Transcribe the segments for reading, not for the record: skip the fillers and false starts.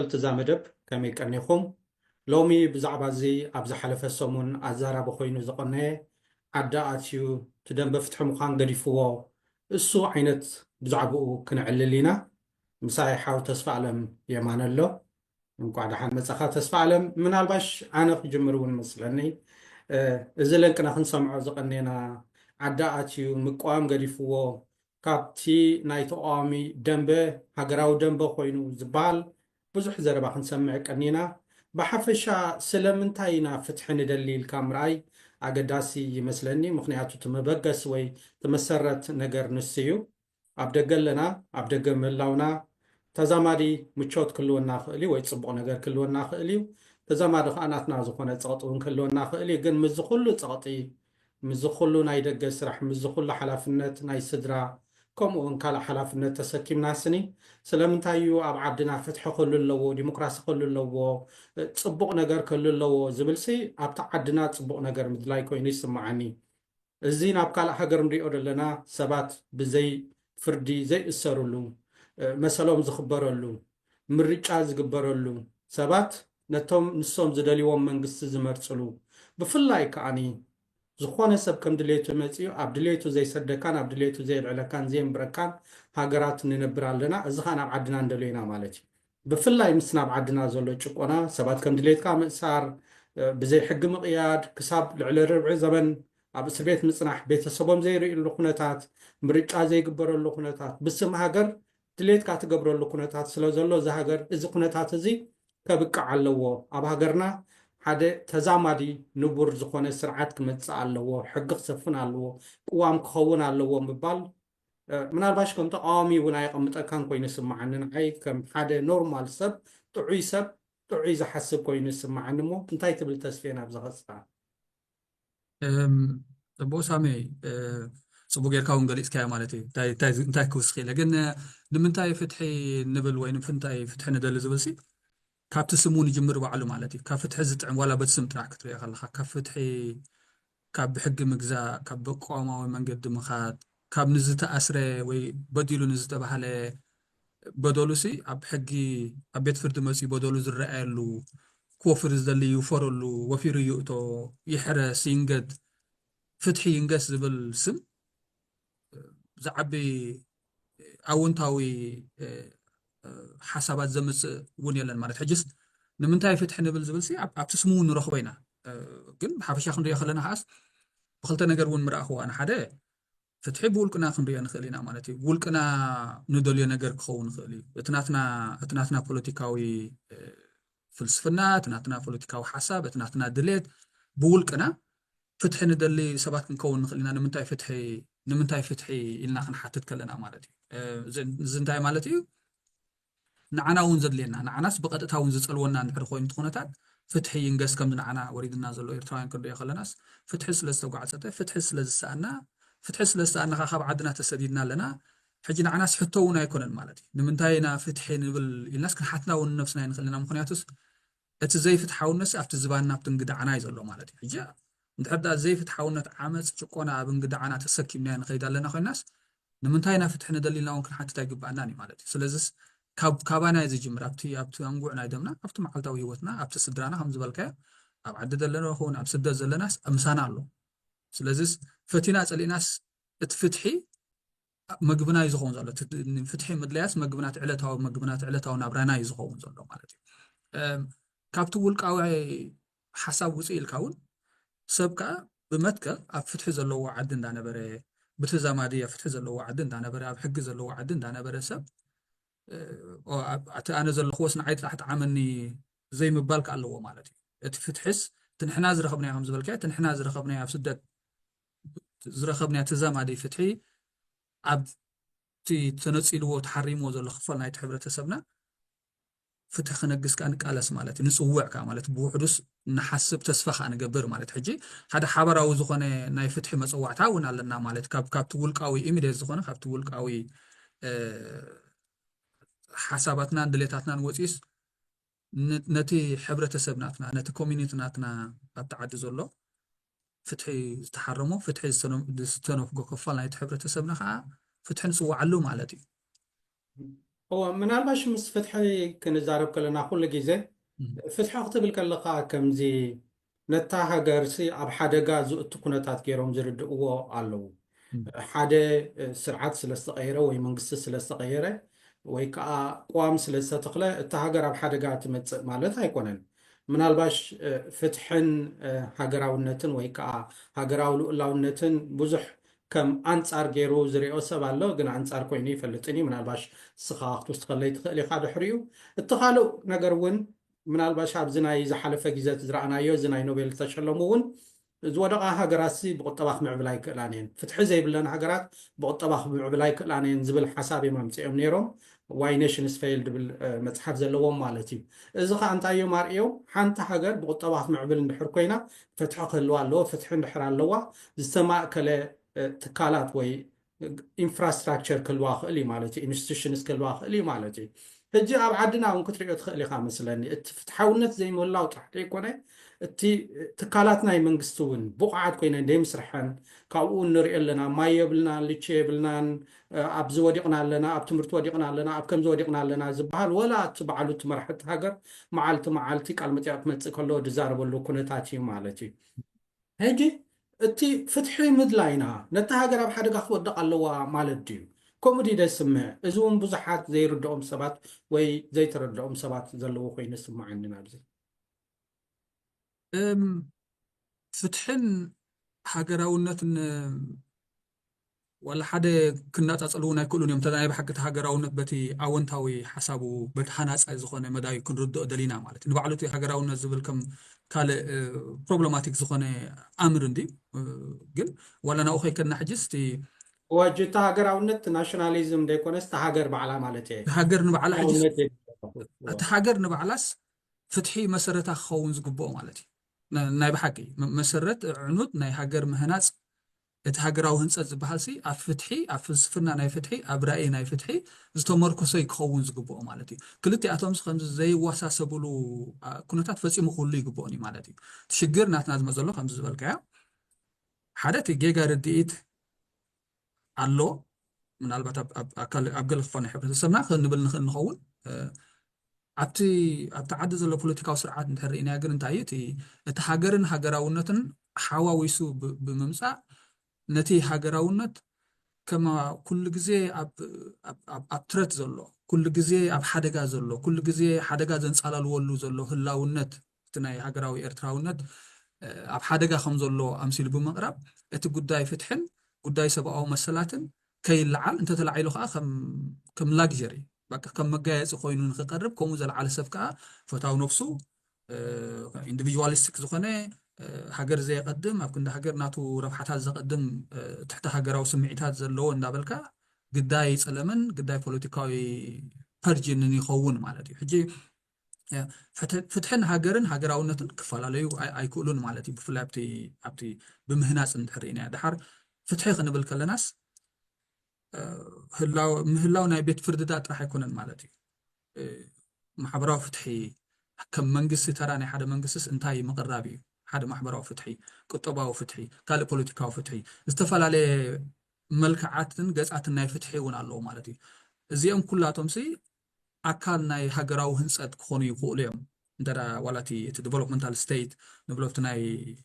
ተኸታተልቲ እዛ መደብ ከመይ ቀኒኹም ሎሚ ብዛዕባ እዚ ኣብ ዝሓለፈ ሰሙን ኣዘራቢ ኮይኑ ዝቐነየ ዓዲ ኣትዩ እቲ ደንበ ፍትሒ ምዃን ገዲፍዎ እሱ ዓይነት ብዛዕባኡ ክንዕልል ኢና ምሳይ ሓው ተስፋ ኣለም የማነ ኣሎ እንኳዕ ደሓን መፀኻ ተስፋ ኣለም ምናልባሽ ኣነ ክጅምር እውን መስለኒ እዚ ለንቅና ክንሰምዖ ዝቐኒየና ዓዲ ኣትዩ ምቋም ገዲፍዎ ካብቲ ናይ ተቃዋሚ ደንበ ሃገራዊ ደንበ ኮይኑ ዝበሃል ብዙሕ ዘረባ ክንሰምዕ ቀኒና ብሓፈሻ ስለምንታይ ኢና ፍትሒ ንደሊ ኢልካ ምርኣይ ኣገዳሲ ይመስለኒ ምክንያቱ እቲ መበገስ ወይ ተመሰረት ነገር ንስ እዩ ኣብ ደገ ኣለና ኣብ ደገ ምህላውና ተዛማዲ ምቾት ክህልወና ክእል እዩ ወይ ፅቡቅ ነገር ክህልወና ክእል እዩ ተዛማዲ ከዓ ናትና ዝኾነ ፀቕጢ እውን ክህልወና ክእል እዩ ግን ምዝ ኩሉ ፀቕጢ ምዝ ኩሉ ናይ ደገ ስራሕ ምዝ ኩሉ ሓላፍነት ናይ ስድራ ከምኡውን ካልእ ሓላፍነት ተሰኪምና ስኒ ስለምንታይ እዩ ኣብ ዓድና ፍትሒ ክህሉ ኣለዎ ዲሞክራሲ ክህሉ ኣለዎ ፅቡቅ ነገር ክህሉ ኣለዎ ዝብልሲ ኣብቲ ዓድና ፅቡቅ ነገር ምድላይ ኮይኑ ይስማዓኒ እዚ ናብ ካልእ ሃገር ንሪኦ ዘለና ሰባት ብዘይ ፍርዲ ዘይእሰሩሉ መሰሎም ዝኽበረሉ ምርጫ ዝግበረሉ ሰባት ነቶም ንሶም ዝደልይዎም መንግስቲ ዝመርፅሉ ብፍላይ ከዓኒ ዝኾነ ሰብ ከም ድሌቱ መፅኡ ኣብ ድሌቱ ዘይሰደካን ኣብ ድሌቱ ዘይልዕለካን ዘይምብረካን ሃገራት ንነብር ኣለና እዚ ከዓ ናብ ዓድና እንደልዮ ኢና ማለት እዩ ብፍላይ ምስ ናብ ዓድና ዘሎ ጭቆና ሰባት ከም ድሌትካ ምእሳር ብዘይ ሕጊ ምቕያድ ክሳብ ልዕሊ ርብዒ ዘመን ኣብ እስር ቤት ምፅናሕ ቤተሰቦም ዘይርእሉ ኩነታት ምርጫ ዘይግበረሉ ኩነታት ብስም ሃገር ድሌትካ ትገብረሉ ኩነታት ስለ ዘሎ እዚ ሃገር እዚ ኩነታት እዚ ከብቃዕ ኣለዎ ኣብ ሃገርና ሓደ ተዛማዲ ንቡር ዝኾነ ስርዓት ክመፅእ ኣለዎ ሕጊ ክሰፍን ኣለዎ ቅዋም ክኸውን ኣለዎ ምባል ምናልባሽ ከም ተቃዋሚ እውን ኣይቐምጠካን ኮይኑ ይስማዓኒ ንዓይ ከም ሓደ ኖርማል ሰብ ጥዑይ ዝሓስብ ኮይኑ ይስማዓኒ እሞ እንታይ ትብል ተስፍየን ኣብ ዝኸፅካ ፅቡቅ ሳመይ ፅቡቅ ጌርካ እውን ገሊፅካዮ ማለት እዩ እንታይ ክውስኽ ኢለ ግን ንምንታይ ፍትሒ ንብል ወይ ንምንታይ ፍትሒ ንደሊ ዝብልሲ ካብቲ ስሙ ንጅምር ባዕሉ ማለት እዩ ካብ ፍትሒ ዝጥዕም ዋላ በቲ ስም ጥራሕ ክትሪኦ ከለካ ካብ ፍትሒ ካብ ብሕጊ ምግዛእ ካብ ብቋማዊ መንገዲ ምኻድ ካብ ንዝተኣስረ ወይ በዲሉ ንዝተባሃለ በደሉሲ ኣብ ሕጊ ኣብ ቤት ፍርዲ መፅኡ በደሉ ዝረኣየሉ ክወፍር ዝደሊ ይውፈረሉ ወፊሩ ይእቶ ይሕረስ ይንገድ ፍትሒ ይንገስ ዝብል ስም ዝዓቢ ኣወንታዊ ሓሳባት ዘምፅእ እውን የለን ማለት ሕጅስ ንምንታይ ፍትሒ ንብል ዝብልሲ ኣብቲ ስሙ ንረኽቦ ኢና ግን ብሓፈሻ ክንሪኦ ከለና ከዓስ ብክልተ ነገር እውን ምርኣኽዎ ኣነ ሓደ ፍትሒ ብውልቅና ክንሪኦ ንኽእል ኢና ማለት እዩ ውልቅና ንደልዮ ነገር ክኸውን ንኽእል እዩ እቲ ናትና ፖለቲካዊ ፍልስፍና እቲ ናትና ፖለቲካዊ ሓሳብ እቲ ናትና ድሌት ብውልቅና ፍትሒ ንደሊ ሰባት ክንከውን ንኽእል ኢና ንምንታይ ፍትሒ ኢልና ክንሓትት ከለና ማለት እዩ እዚ እንታይ ማለት እዩ ንዓና እውን ዘድልየና ንዓናስ ብቐጥታ እውን ዝፀልወና እንድሕር ኮይኑ ኩነታት ፍትሒ ይንገስ ከምዚ ንዓና ወሪድና ዘሎ ኤርትራውያን ክንሪኦ ከለናስ ፍትሒ ስለዝተጓዓፀተ ፍትሒ ስለዝሰኣና ካብ ዓድና ተሰዲድና ኣለና ሕጂ ንዓናስ ሕቶ እውን ኣይኮነን ማለት እዩ ንምንታይ ኢና ፍትሒ ንብል ኢልናስ ክንሓትና እውን ነፍስና ንኽእል ኢና ምክንያቱስ እቲ ዘይፍትሓውነት ኣብቲ ዝባና ኣብቲ እንግዳዓና እዩ ዘሎ ማለት እዩ ሕጂ እንድሕር ዳ ዘይፍትሓውነት ዓመፅ ጭቆና ኣብ እንግዳዓና ተሰኪምና ንኸይድ ኣለና ኮይናስ ንምንታይ ኢና ፍትሒ ንደሊ ኢልና እውን ክንሓትት ኣይግባአናን እዩ ማለት እዩ ስለዚ ካባና ዝጅምር ኣብቲ ኣንጉዕ ናይ ደምና ኣብቲ መዓልታዊ ሂወትና ኣብቲ ስድራና ከም ዝበልካዮ ኣብ ዓዲ ዘለና ይኹን ኣብ ስደት ዘለናስ ኣምሳና ኣሎ ስለዚ ፈቲና ፀሊእናስ እቲ ፍትሒ መግብና እዩ ዝኸውን ዘሎ ፍትሒ ምድለያስ መግብናት ዕለታዊ ናብራና እዩ ዝኸውን ዘሎ ማለት እዩ ካብቲ ውልቃዊ ሓሳብ ውፅእ ኢልካ እውን ሰብ ከዓ ብመትከል ኣብ ፍትሒ ዘለዎ ዓዲ እንዳነበረ ብተዛማዲ ኣብ ፍትሒ ዘለዎ ዓዲ እንዳነበረ ኣብ ሕጊ ዘለዎ ዓዲ እንዳነበረ ሰብ ኣነ ዘለኽዎስ ንዓይ ጥራሕ ተዓመኒ ዘይምባልካ ኣለዎ ማለት እዩ እቲ ፍትሕስ ትንሕና ዝረኸብናዮ ከም ዝበልካ ትንሕና ዝረኸብናዮ ኣብ ስደት ዝረኸብናዮ ተዛማዲ ፍትሒ ኣብቲ ተነፂልዎ ተሓሪምዎ ዘሎ ክፋል ናይቲ ሕብረተሰብና ፍትሒ ክነግስ ከዓ ንቃለስ ማለት እዩ ንፅውዕ ከዓ ማለት ብውሕዱስ ንሓስብ ተስፋ ከዓ ንገብር ማለት ሕጂ ሓደ ሓበራዊ ዝኾነ ናይ ፍትሒ መፅዋዕታ እውን ኣለና ማለት ካብቲ ውልቃዊ ኢሚድየት ዝኾነ ካብቲ ውልቃዊ ሓሳባትናን ድሌታትናን ወፂስ ነቲ ሕብረተሰብ ናትና ነቲ ኮሚኒቲ ናትና ኣብቲ ዓዲ ዘሎ ፍትሒ ዝተሓረሞ ፍትሒ ዝተነፍጎ ክፋል ናይቲ ሕብረተሰብና ከዓ ፍትሒ ንፅዋዓሉ ማለት እዩ هو منالباش مس فتحي كنزارب كلنا كل جيزة فتحي اختبل كلقا كمزي نتا هاجرسي أب حدقا زؤت كونتات كيروم زرد او علو حدا سرعات سلستغيره وي منقص سلستغيره وي كا قوام سلستقله اتا هاجر أب حدقا تمتص مالت هيكونن منالباش فتحن هاجراونتن وي كا هاجراو لؤلاونتن بزح كم أنصار جيرو زريو سبالله جن أنصار كويني يفلتني من الباش سخاخ تستقليت اللي خاد حريو التخالو نجرون من الباش عب زناي زحلفة جزات زرعنا يو زناي نوبل تشلمون زودقا هاجراسي بقطباخ معبلاي كلانين فتح زي بلنا هاجرات بقطباخ معبلاي كلانين زبل حسابي ممتعهم نيرهم واي نيشنز فيلد بالمتحف زلوهم مالتي إذا كان تايو ماريو حانتا هاجر بقطباخ معبل نحر كوينا فتح خلوا اللو فتح نحر اللو زسماء كله تكالات وي infrastructure كلواخ اللي مالتي institutions كلواخ اللي مالتي هجي أب عدنا ونكتر يتخلي خامس لاني تحاولنت زي مولا وتحت يكونه تي تكالاتنا يمنقستون بقعات كوينا ديم سرحان كاون نرئي لنا ما يبلنا اللي تشيبلنا أب زوديقنا لنا أب تمرت وديقنا لنا أب كم زوديقنا لنا زبهال ولا تبعلو تمرحت هاجر معالتي كالمتي أتمتس كله دزارب له كونتاتي مالتي هجي እቲ ፍትሒ ምድላይና ነታ ሃገር ኣብ ሓደጋ ክወድቕ ኣለዋ ማለት ድዩ ከምኡ ድዩ ደስምዕ እዚ እውን ብዙሓት ዘይርድኦም ሰባት ወይ ዘይተረድኦም ሰባት ዘለዎ ኮይኑ ይስምዓኒ ናብዚ ፍትሕን ሃገራውነትን ولا حدا كنا تصلونا يكونون يوم تداعي بحق هاجراونا بتي أونتاوي حسابه بتحناس زخونة مداي يكون رد دلينا مالت نبعلوتي هاجراونا زبلكم كال problematic زخونة أمرندي جل ولا نأخي كنا حجستي وجدت هاجراونا ناشوناليزم ديكونس تهاجر بعلا مالتي هاجر نبعلا حجست تهاجر نبعلاس فتحي مسرتها خونز قبو مالتي ناي بحقي مسرت عنود ناي هاجر مهناس اتهاجراو هنصت زبحالسي افتحي افلسفنا ناي فتحي ابرائي ناي فتحي زتمركو يكون زغبو مالتي كلتي اتومس خمس زي واساسبلو كونتات فصيمو كله يغبوني مالتي تشجر ناتنا زمزلو خمس زبلكا حدث جيجا رديت الله من البات ابقل فن حبرتسمنا خنبل نخون ابتي ابتعد زلو بوليتيكاو سرعات نترينا غير انتايتي اتهاجرن هاجراونتن حواويسو بممصا نتي هاجراونت كما كل جزء أب ترت زلوا كل جزء أب حدقة زلوا كل جزء حدقة زنس على الولو زلوا هلاونت تناي هاجراوي إرتراونت أب حدقة خم زلوا أمثيل بمقرب أتقداي فتحن قداي سبعة مسلاتن كي العال أنت تلعي له كم لاجري بقى كم مجاز خوينون نقرب كم زل على سفكة فتاو نفسه individualistic زخنة هاجر زي قدم أكون هاجر ناتو رفحتها زي قدم تحت هاجراو سمعتها زلوا ندابلكا قداي سلمن قداي بوليتيكاي فرجنني خون مالتي حجي فتحن هاجراونتن كفالاليو أيكولون مالتي بفلابتي أبتي بمهناس انتحرينا دحر فتحي خنبل كلناس هلاو ناي بيت فردات راح يكونن مالتي محبراو فتحي كم منقص تراني حدا منقصس انتاي مقرابي حدا محبراو فتحي قطباو فتحي كالي بوليتيكاو فتحي استفال عليه ملكعاتن قصعاتن ناي فتحي ون الله مالتي زيهم كلاتهم سي أكال ناي هاجراو هنسات كوني يقولهم دارا ولاتي developmental state نبلوفت ناي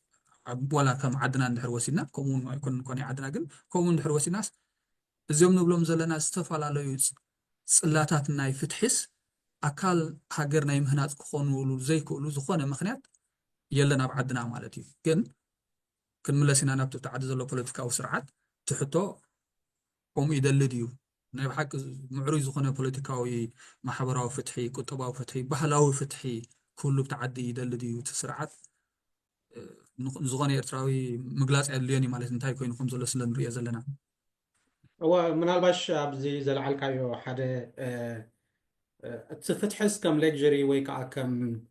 ولا كم عدنا ندحر وسينا كومون يكون كوني عدنا قل كومون ندحر وسيناس زيهم نبلوم زلنا استفال عليه صلاتات ناي فتحس أكال هاجر ناي مهنات كونو زي كولو زخونة مخنيات يلنا بعدنا مالتي كن ملسنا نبتو تعدد له بوليتيكا وسرعات تحطو قوم يدلديو ناي بحق معروي زخونة بوليتيكاوي محبراو فتحي كتباو فتحي بحلاو فتحي كله بتعدي يدلديو تسرعات زخونة إرتراوي مقلاس علياني مالتي انتاي كوين خمزو لسلن رئي زلنا هو من الباش أبزي زلعالكايو حدا تفتحس كم لكجري ويكا كم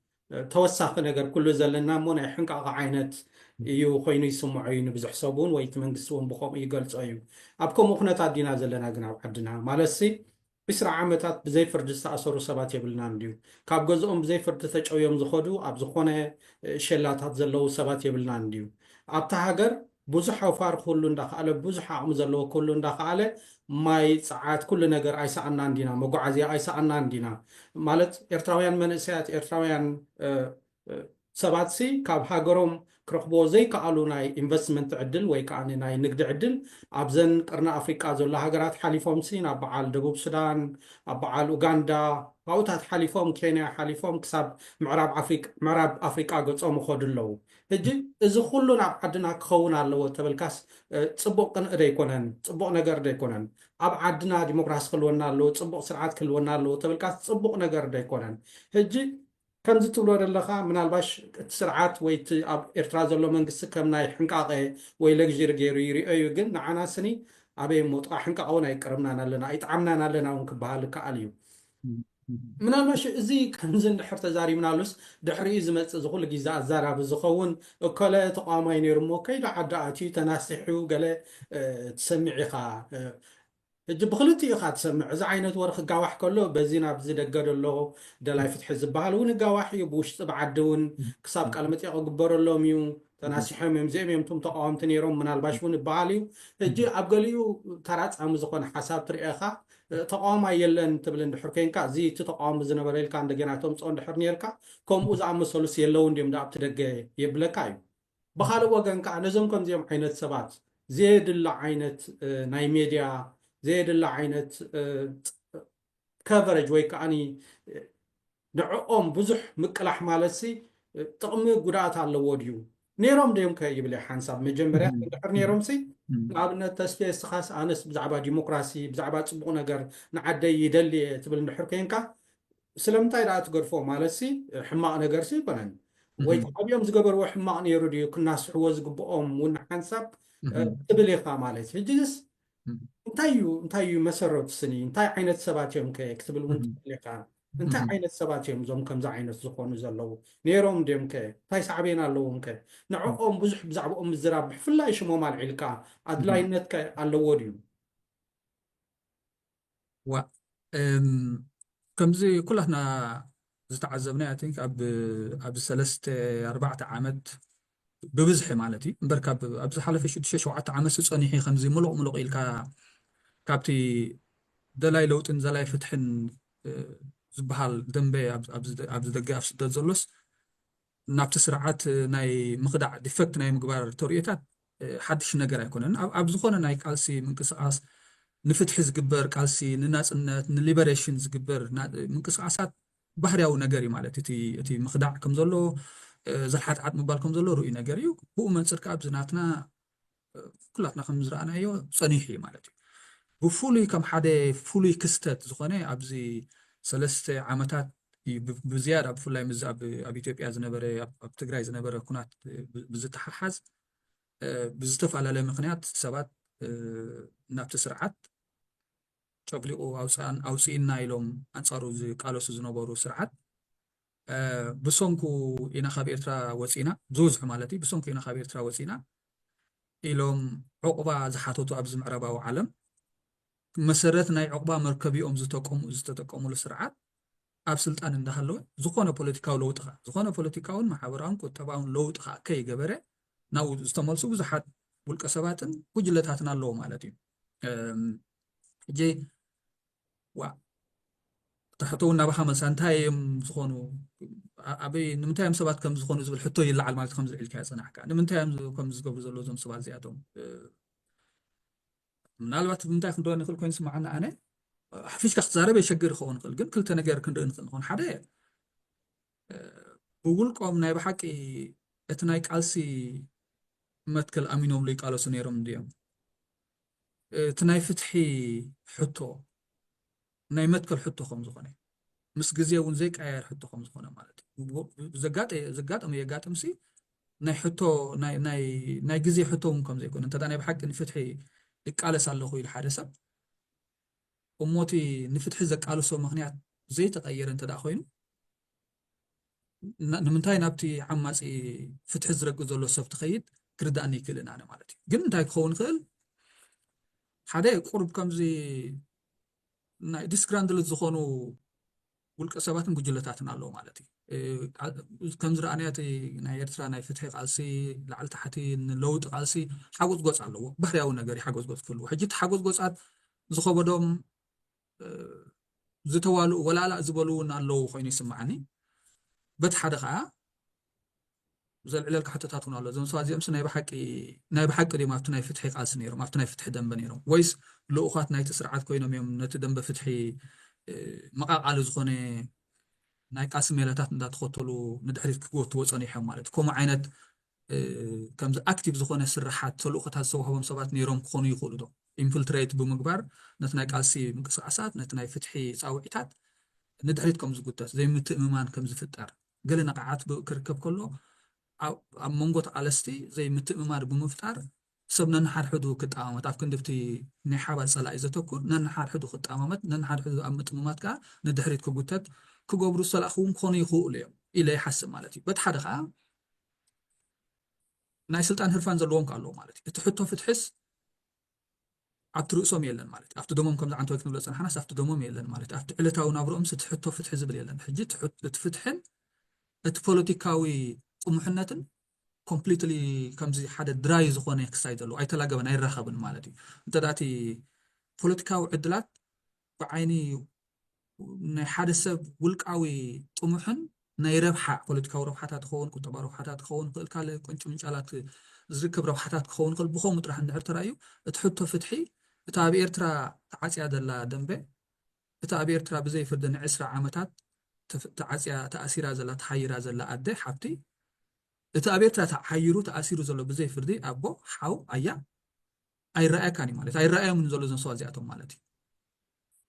توسخ نجار كله زلنا مون يحنك عينت يو خوينو يسمعين بزح صابون ويتمنقسون بخوم يقلص أيو أبكم أخنا تعدينا زلنا جنا عدنا مالسي بسرعة عمتات بزي فرد استأثروا سبات يبلنا نديو كاب جزءهم بزي فرد تج أو يوم زخدو أبزخونه شلاتات زلوا سبات يبلنا نديو أبتهاجر ብዙሕ ኣውፋር ኩሉ እንዳኸኣለ ብዙሕ ዓቕሚ ዘለዎ ኩሉ እንዳኸኣለ ማይ ፀዓት ኩሉ ነገር ኣይሰኣናን ዲና መጓዓዝያ ኣይሰኣናን ዲና ማለት ኤርትራውያን መንእሰያት ኤርትራውያን ሰባት ካብ ሃገሮም ክረኽቦ ዘይከኣሉ ናይ ኢንቨስትመንት ዕድል ወይ ከዓ ናይ ንግዲ ዕድል ኣብዘን ቅርኒ ኣፍሪቃ ዘሎ ሃገራት ሓሊፎም ናብ በዓል ደቡብ ሱዳን ኣብ በዓል ኡጋንዳ ካብኡታት ሓሊፎም ኬንያ ሓሊፎም ክሳብ ምዕራብ ኣፍሪቃ ገጾም ይኸዱ ኣለዉ ሕጂ እዚ ኩሉ ናብ ዓድና ክኸውን ኣለዎ ተበልካስ ፅቡቅ ቅንዕ ደይኮነን ፅቡቅ ነገር ደይኮነን ኣብ ዓድና ዲሞክራሲ ክህልወና ኣለዎ ፅቡቅ ስርዓት ክህልወና ኣለዎ ተበልካስ ፅቡቅ ነገር ደይኮነን ሕጂ ከምዚ ትብሎ ዘለኻ ምናልባሽ እቲ ስርዓት ወይ እቲ ኣብ ኤርትራ ዘሎ መንግስቲ ከም ናይ ሕንቃቐ ወይ ለግዥሪ ገይሩ ይርኦ እዩ ግን ንዓና ስኒ ኣበይ ሞጥቃ ሕንቃቐ እውን ኣይቀረብናን ኣለና ኣይጠዓምናን ኣለና እውን ክበሃል ይከኣል እዩ ምናልባሽ እዚ ከምዚ እንድሕር ተዛሪብናሉስ ድሕሪኡ ዝመፅእ ዝኩሉ ግዜ ኣዛራቢ ዝኸውን እከለ ተቋማይ ነይሩ እሞ ከይዳ ዓዲ ኣትዩ ተናሲሑ ገለ ትሰሚዕ ኢኻ ሕጂ ብክልቲኡ ኢኻ ትሰምዕ እዚ ዓይነት ወርኺ ክጋዋሕ ከሎ በዚ ናብ ዝደገ ደሎ ደላይ ፍትሒ ዝበሃል እውን ይጋዋሕ እዩ ብውሽጢ ብዓዲ እውን ክሳብ ቃል መፅኦ ክግበረሎም እዩ ተናሲሖም እዮም እዚኦም እዮም እቶም ተቃወምቲ ነይሮም ምናልባሽ እውን ይበሃል እዩ ሕጂ ኣብ ገሊኡ ተራፃሚ ዝኾነ ሓሳብ ትርኢኻ ተቃዋማይ የለን ትብል እንድሕር ኮንካ እዚ እቲ ተቃዋሚ ዝነበረ ኢልካ እንደገና ተምፅኦ እንድሕር ነርካ ከምኡ ዝኣመሰሉስ የለውን ድዮም ዳ ኣብቲ ደገ የብለካ እዩ ብካልእ ወገን ከዓ ነዞም ከምዚኦም ዓይነት ሰባት ዘየድላ ዓይነት ናይ ሜድያ ዘየድላ ዓይነት ከቨረጅ ወይ ከዓኒ ንዕኦም ብዙሕ ምቅላሕ ማለት ሲ ጥቕሚ ጉድኣት ኣለዎ ድዩ ነይሮም ድዮም ከ ይብል ሓንሳብ መጀመርያ እንድሕር ነይሮም ሲ ንኣብነት ተስፋ ስኻስ ኣነስ ብዛዕባ ዲሞክራሲ ብዛዕባ ፅቡቕ ነገር ንዓደይ ይደልየ ትብል እንድሕር ኮንካ ስለምንታይ ዳ ትገድፎ ማለት ሲ ሕማቕ ነገር ሲ ይኮነን ወይ ዓብዮም ዝገበርዎ ሕማቕ ነይሩ ድዩ ክናስሕዎ ዝግብኦም እውን ሓንሳብ ትብል ኢኻ ማለት ሕጂስ እንታይ እዩ መሰረቱ ስኒ እንታይ ዓይነት ሰባት እዮም ከ ክትብል እውን ትብል ኢኻ እንታይ ዓይነት ሰባት እዮም እዞም ከምዚ ዓይነት ዝኾኑ ዘለዉ ነይሮም ድዮም ከ እንታይ ሳዕቤን ኣለዎም ከ ንዕኦም ብዙሕ ብዛዕባኦም ምዝራብ ብፍላይ ሽሞም ኣልዒልካ ኣድላይነት ከ ኣለዎ ድዩ ከምዚ ኩላትና ዝተዓዘብና ቲንክ ኣብ 3-4 ዓመት ብብዝሒ ማለት እዩ እምበር ኣብ ዝሓለፈ 6-7 ዓመት ዝፀኒሑ ከምዚ ሙሉቕ ኢልካ ካብቲ ደላይ ለውጥን ዘላይ ፍትሕን ዝበሃል ደንበ ኣብ ዝደገ ኣብ ስደት ዘሎስ ናብቲ ስርዓት ናይ ምኽዳዕ ዲፌክት ናይ ምግባር ተርኢታት ሓድሽ ነገር ኣይኮነን ኣብ ዝኾነ ናይ ቃልሲ ምንቅስቃስ ንፍትሒ ዝግበር ቃልሲ ንናፅነት ንሊበሬሽን ዝግበር ምንቅስቃሳት ባህርያዊ ነገር እዩ ማለት እቲ ምኽዳዕ ከም ዘሎ ዘልሓትሓት ምባል ከም ዘሎ ርኡይ ነገር እዩ ብኡ መንፅርካ ኣብ ዝናትና ኩላትና ከም ዝረኣናዮ ፀኒሑ እዩ ማለት እዩ ብፍሉይ ከም ሓደ ፍሉይ ክስተት ዝኾነ ኣብዚ 3 ዓመታት ብዝያዳ ብፍላይ ምዝ ኣብ ኢትዮጵያ ዝነበረ ኣብ ትግራይ ዝነበረ ኩናት ብዝተሓሓዝ ብዝተፈላለየ ምክንያት ሰባት ናብቲ ስርዓት ጨፍሊቑ ኣውፅኢና ኢሎም ኣንፃሩ ዝቃለሱ ዝነበሩ ስርዓት ብሰንኩ ኢና ካብ ኤርትራ ወፂና ዝውዝሑ ማለት እዩ ብሰንኩ ኢና ካብ ኤርትራ ወፂና ኢሎም ዕቁባ ዝሓተቱ ኣብዚ ምዕረባዊ ዓለም መሰረት ናይ ዕቁባ መርከቢኦም ዝተጠቀሙሉ ስርዓት ኣብ ስልጣን እንዳሃለወ ዝኾነ ፖለቲካዊ ለውጢ ዝኾነ ፖለቲካውን ማሕበራውን ቁጠባውን ለውጢ ከይገበረ ናብኡ ዝተመልሱ ብዙሓት ውልቀ ሰባትን ጉጅለታትን ኣለዎ ማለት እዩ ሕጂ ተሕቶ እናባኻ መልሳ እንታይ እዮም ዝኾኑ ኣበይ ንምንታይ እዮም ሰባት ከም ዝኾኑ ዝብል ሕቶ ይለዓል ማለት ከም ዝልዒልካ የፅናሕካ ንምንታይ እዮም ከም ዝገብሩ ዘሎ እዞም ሰባት እዚኣቶም ምናልባት ብምንታይ ክንሪኦ ንኽእል ኮይኑ ስማዓና ኣነ ሓፊሽካ ክትዛረብ የሸግር ይኸውን ይኽእል ግን ክልተ ነገር ክንርኢ ንኽእል ንኾን ሓደ ብውልቆም ናይ ብሓቂ እቲ ናይ ቃልሲ መትከል ኣሚኖምሉ ይቃለሱ ነይሮም ድዮም እቲ ናይ ፍትሒ ሕቶ ናይ መትከል ሕቶ ከም ዝኾነ ምስ ግዜ እውን ዘይቀያየር ሕቶ ከም ዝኾነ ማለት እዩ ዘጋጠመ የጋጥምሲ ናይ ሕቶ ናይ ግዜ ሕቶ እውን ከም ዘይኮነ እንተዳ ናይ ብሓቂ ንፍትሒ ይቃለስ ኣለኹ ኢሉ ሓደ ሰብ እሞቲ ንፍትሒ ዘቃልሶ ምክንያት ዘይተቀየረ እንተዳ ኮይኑ ንምንታይ ናብቲ ዓማፂ ፍትሒ ዝረግፅ ዘሎ ሰብ ትኸይድ ክርዳእኒ ይክእልን ኣነ ማለት እዩ ግን እንታይ ክኸውን ይኽእል ሓደ ቁርብ ከምዚ ናይ ዲስግራንድለት ዝኾኑ ውልቀ ሰባትን ጉጅለታትን ኣለዎ ማለት እዩ كم زرعنيات ناي إرترا ناي فتح قالسي لعل تحتي نلوط قالسي حاجز قص على بحرياو نجاري حاجز قص كله حجت حاجز قص عاد زخبدهم زتوالو ولا لا زبلو نالو خويني سمعني بتحدق زل لك حتى تاتون الله زين سوازي أمس ناي بحق دي ما فتناي فتحي قالس نيرو ما فتناي فتح دم بنيرو ويس لو أخات ناي تسرعات كوينهم يوم نتدم بفتحي مقاق على زخونة ناي قاسم يلاتات ندات خطلو ندحريت كوت وصاني حم مالت كوما عينت كم أكتيف زخونة سرحات سلو أخات هالسوهم سبات نيروم كوني يقولوا دو infiltrate بمقبار نتناي قاسي مقصعصات نتناي فتحي صاوعيتات ندحريتكم زقطات زي متأممان كم زفتار قال نقعات بكركب كله أو منقط على ستي زي متأممان بمفتار سبنا نحر حدو كتأمامات أفكن دفتي نحابة صلاة إذا تكون ننحر حدو كتأمامات ننحر حدو أم متأمامات كا ندحريت كبوتات كجبرو صلاة خوم خوني خو اليوم إلى يحسن مالتي بتحدق ناي سلطان هرفان زلوم قالوا مالتي تحطه في تحس عبترؤسهم يلن مالتي أفتو دمهم كم عن توكن لسان حناس أفتو دمهم يلن مالتي أفتو إلى تاو نابرو أمس تحطه في تحس باليلن حجي تفتحن البوليتيكاوي طموحنتن كومبليتلي كمزي حدا دراي زخونه يكسايدلو أي تلاقى بناي رخبن مالتي أنت داتي بوليتيكاوي عدلات بعيني ናይ ሓደ ሰብ ውልቃዊ ጥሙሕን ናይ ረብሓ ፖለቲካዊ ረብሓታት ክኸውን ቁጠባ ረብሓታት ክኸውን ክእል ካልእ ቁንጭ ምንጫላት ዝርከብ ረብሓታት ክኸውን ክእል ብኸምኡ ጥራሕ እንድሕር ተራእዩ እቲ ሕቶ ፍትሒ እታ ኣብ ኤርትራ ተዓፅያ ዘላ ደንበ እታ ኣብ ኤርትራ ብዘይ ፍርዲ ን20 ዓመታት ተዓፅያ ተኣሲራ ዘላ ተሓይራ ዘላ ኣደ ሓብቲ እቲ ኣብ ኤርትራ ተሓይሩ ተኣሲሩ ዘሎ ብዘይ ፍርዲ ኣቦ ሓው ኣያ ኣይረኣየካን እዩ ማለት ኣይረኣዮምን ዘሎ እዞም ሰባት እዚኣቶም ማለት እዩ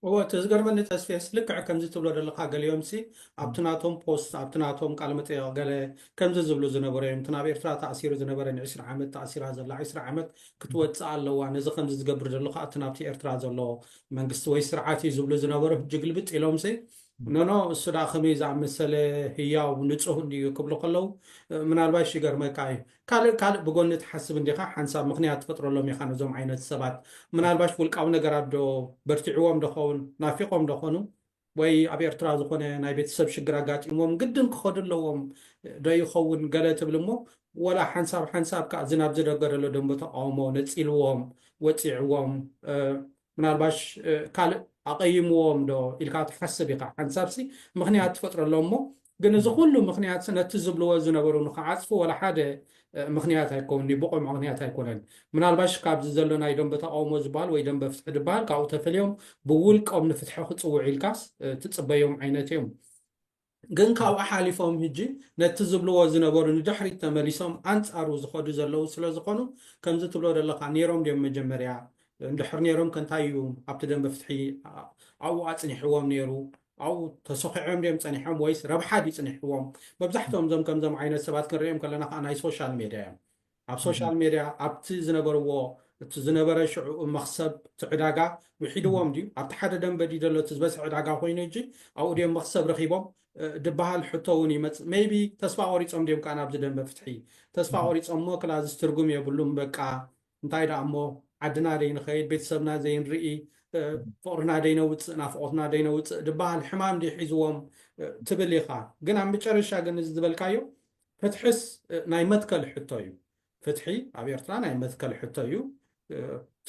هو تزغرمني تسفيس لك كمزي تبلو دلقا قال يومسي ابتناتهم بوست ابتناتهم قالمت قال كمزي زبلو زنبره امتنا بيرترا تاثير زنبره 20 عام تاثير هذا 10 عام كتوصع له وانا زي كمزي زغبر دلقا اتنابتي ارترا زلو منغست وي سرعاتي زبلو زنبره جغلبت يلومسي نو السودا خميز عم مسألة هي ونصح دي قبل قلو من الباش يقرمي كاي كال بقول نتحسب انديخا حنساب مخنيات فترة لهم يخانو زوم عينة السبات من الباش والقاو نقراب دو برتعوهم دخون نافقهم دخونو وي أبي ارتراز دخونه ناي بيت سب شقراقات إموم قدن كخود اللوهم دا يخون قالت بلمو ولا حنساب كا زناب زدقر اللو دنبتا عومو نتسيلوهم وتعوهم من الباش كال أقيموهم دو إلقا تحسب يقع حنسابسي مخنيات فترة لهم ግን እዚ ኩሉ ምክንያት ነቲ ዝብልዎ ዝነበሩ ንክዓፅፉ ወላ ሓደ ምክንያት ኣይኮውን ብቑዕ ምክንያት ኣይኮነን ምናልባሽ ካብዚ ዘሎ ናይ ደንበ ተቃውሞ ዝበሃል ወይ ደንበ ፍትሒ ዝበሃል ካብኡ ተፈልዮም ብውልቆም ንፍትሒ ክፅውዕ ኢልካስ ትፅበዮም ዓይነት እዮም ግን ካብኡ ሓሊፎም ሕጂ ነቲ ዝብልዎ ዝነበሩ ንድሕሪት ተመሊሶም ኣንፃሩ ዝኸዱ ዘለው ስለ ዝኾኑ ከምዚ ትብሎ ዘለካ ነይሮም ድዮም መጀመርያ እንድሕር ነይሮም ከንታይ እዩ ኣብቲ ደንበ ፍትሒ ኣብኡ ኣፅኒሕዎም ነይሩ أو تصحيحهم ديم صنيحهم ويس ربحات يصنيحهم مبزحتهم زم كم زم عينة سبات كنريم كلنا أنا سوشيال ميديا أب سوشيال ميديا أب تزنبروا تزنبر شو مخسب تعداقة وحيدوهم دي أب تحدد دم بدي دلو تزبس عداقة خوين يجي أو ديم مخسب رخيبهم دبها الحطوني مت maybe تصفى أوريت أم ديم كان أبزدن بفتحي تصفى أوريت أم مو كلاز استرقم يقولون بقى انتايدا أمو عدنا دين خير بيت سبنا زين رئي فورنا دينا وتص نافقتنا دينا وتص دبال حمام دي حيزوهم تبليخا قنا عم بتشرشا قنا زدبلكايو فتحس ناي متكل حتايو فتحي عبيرتنا ناي متكل حتايو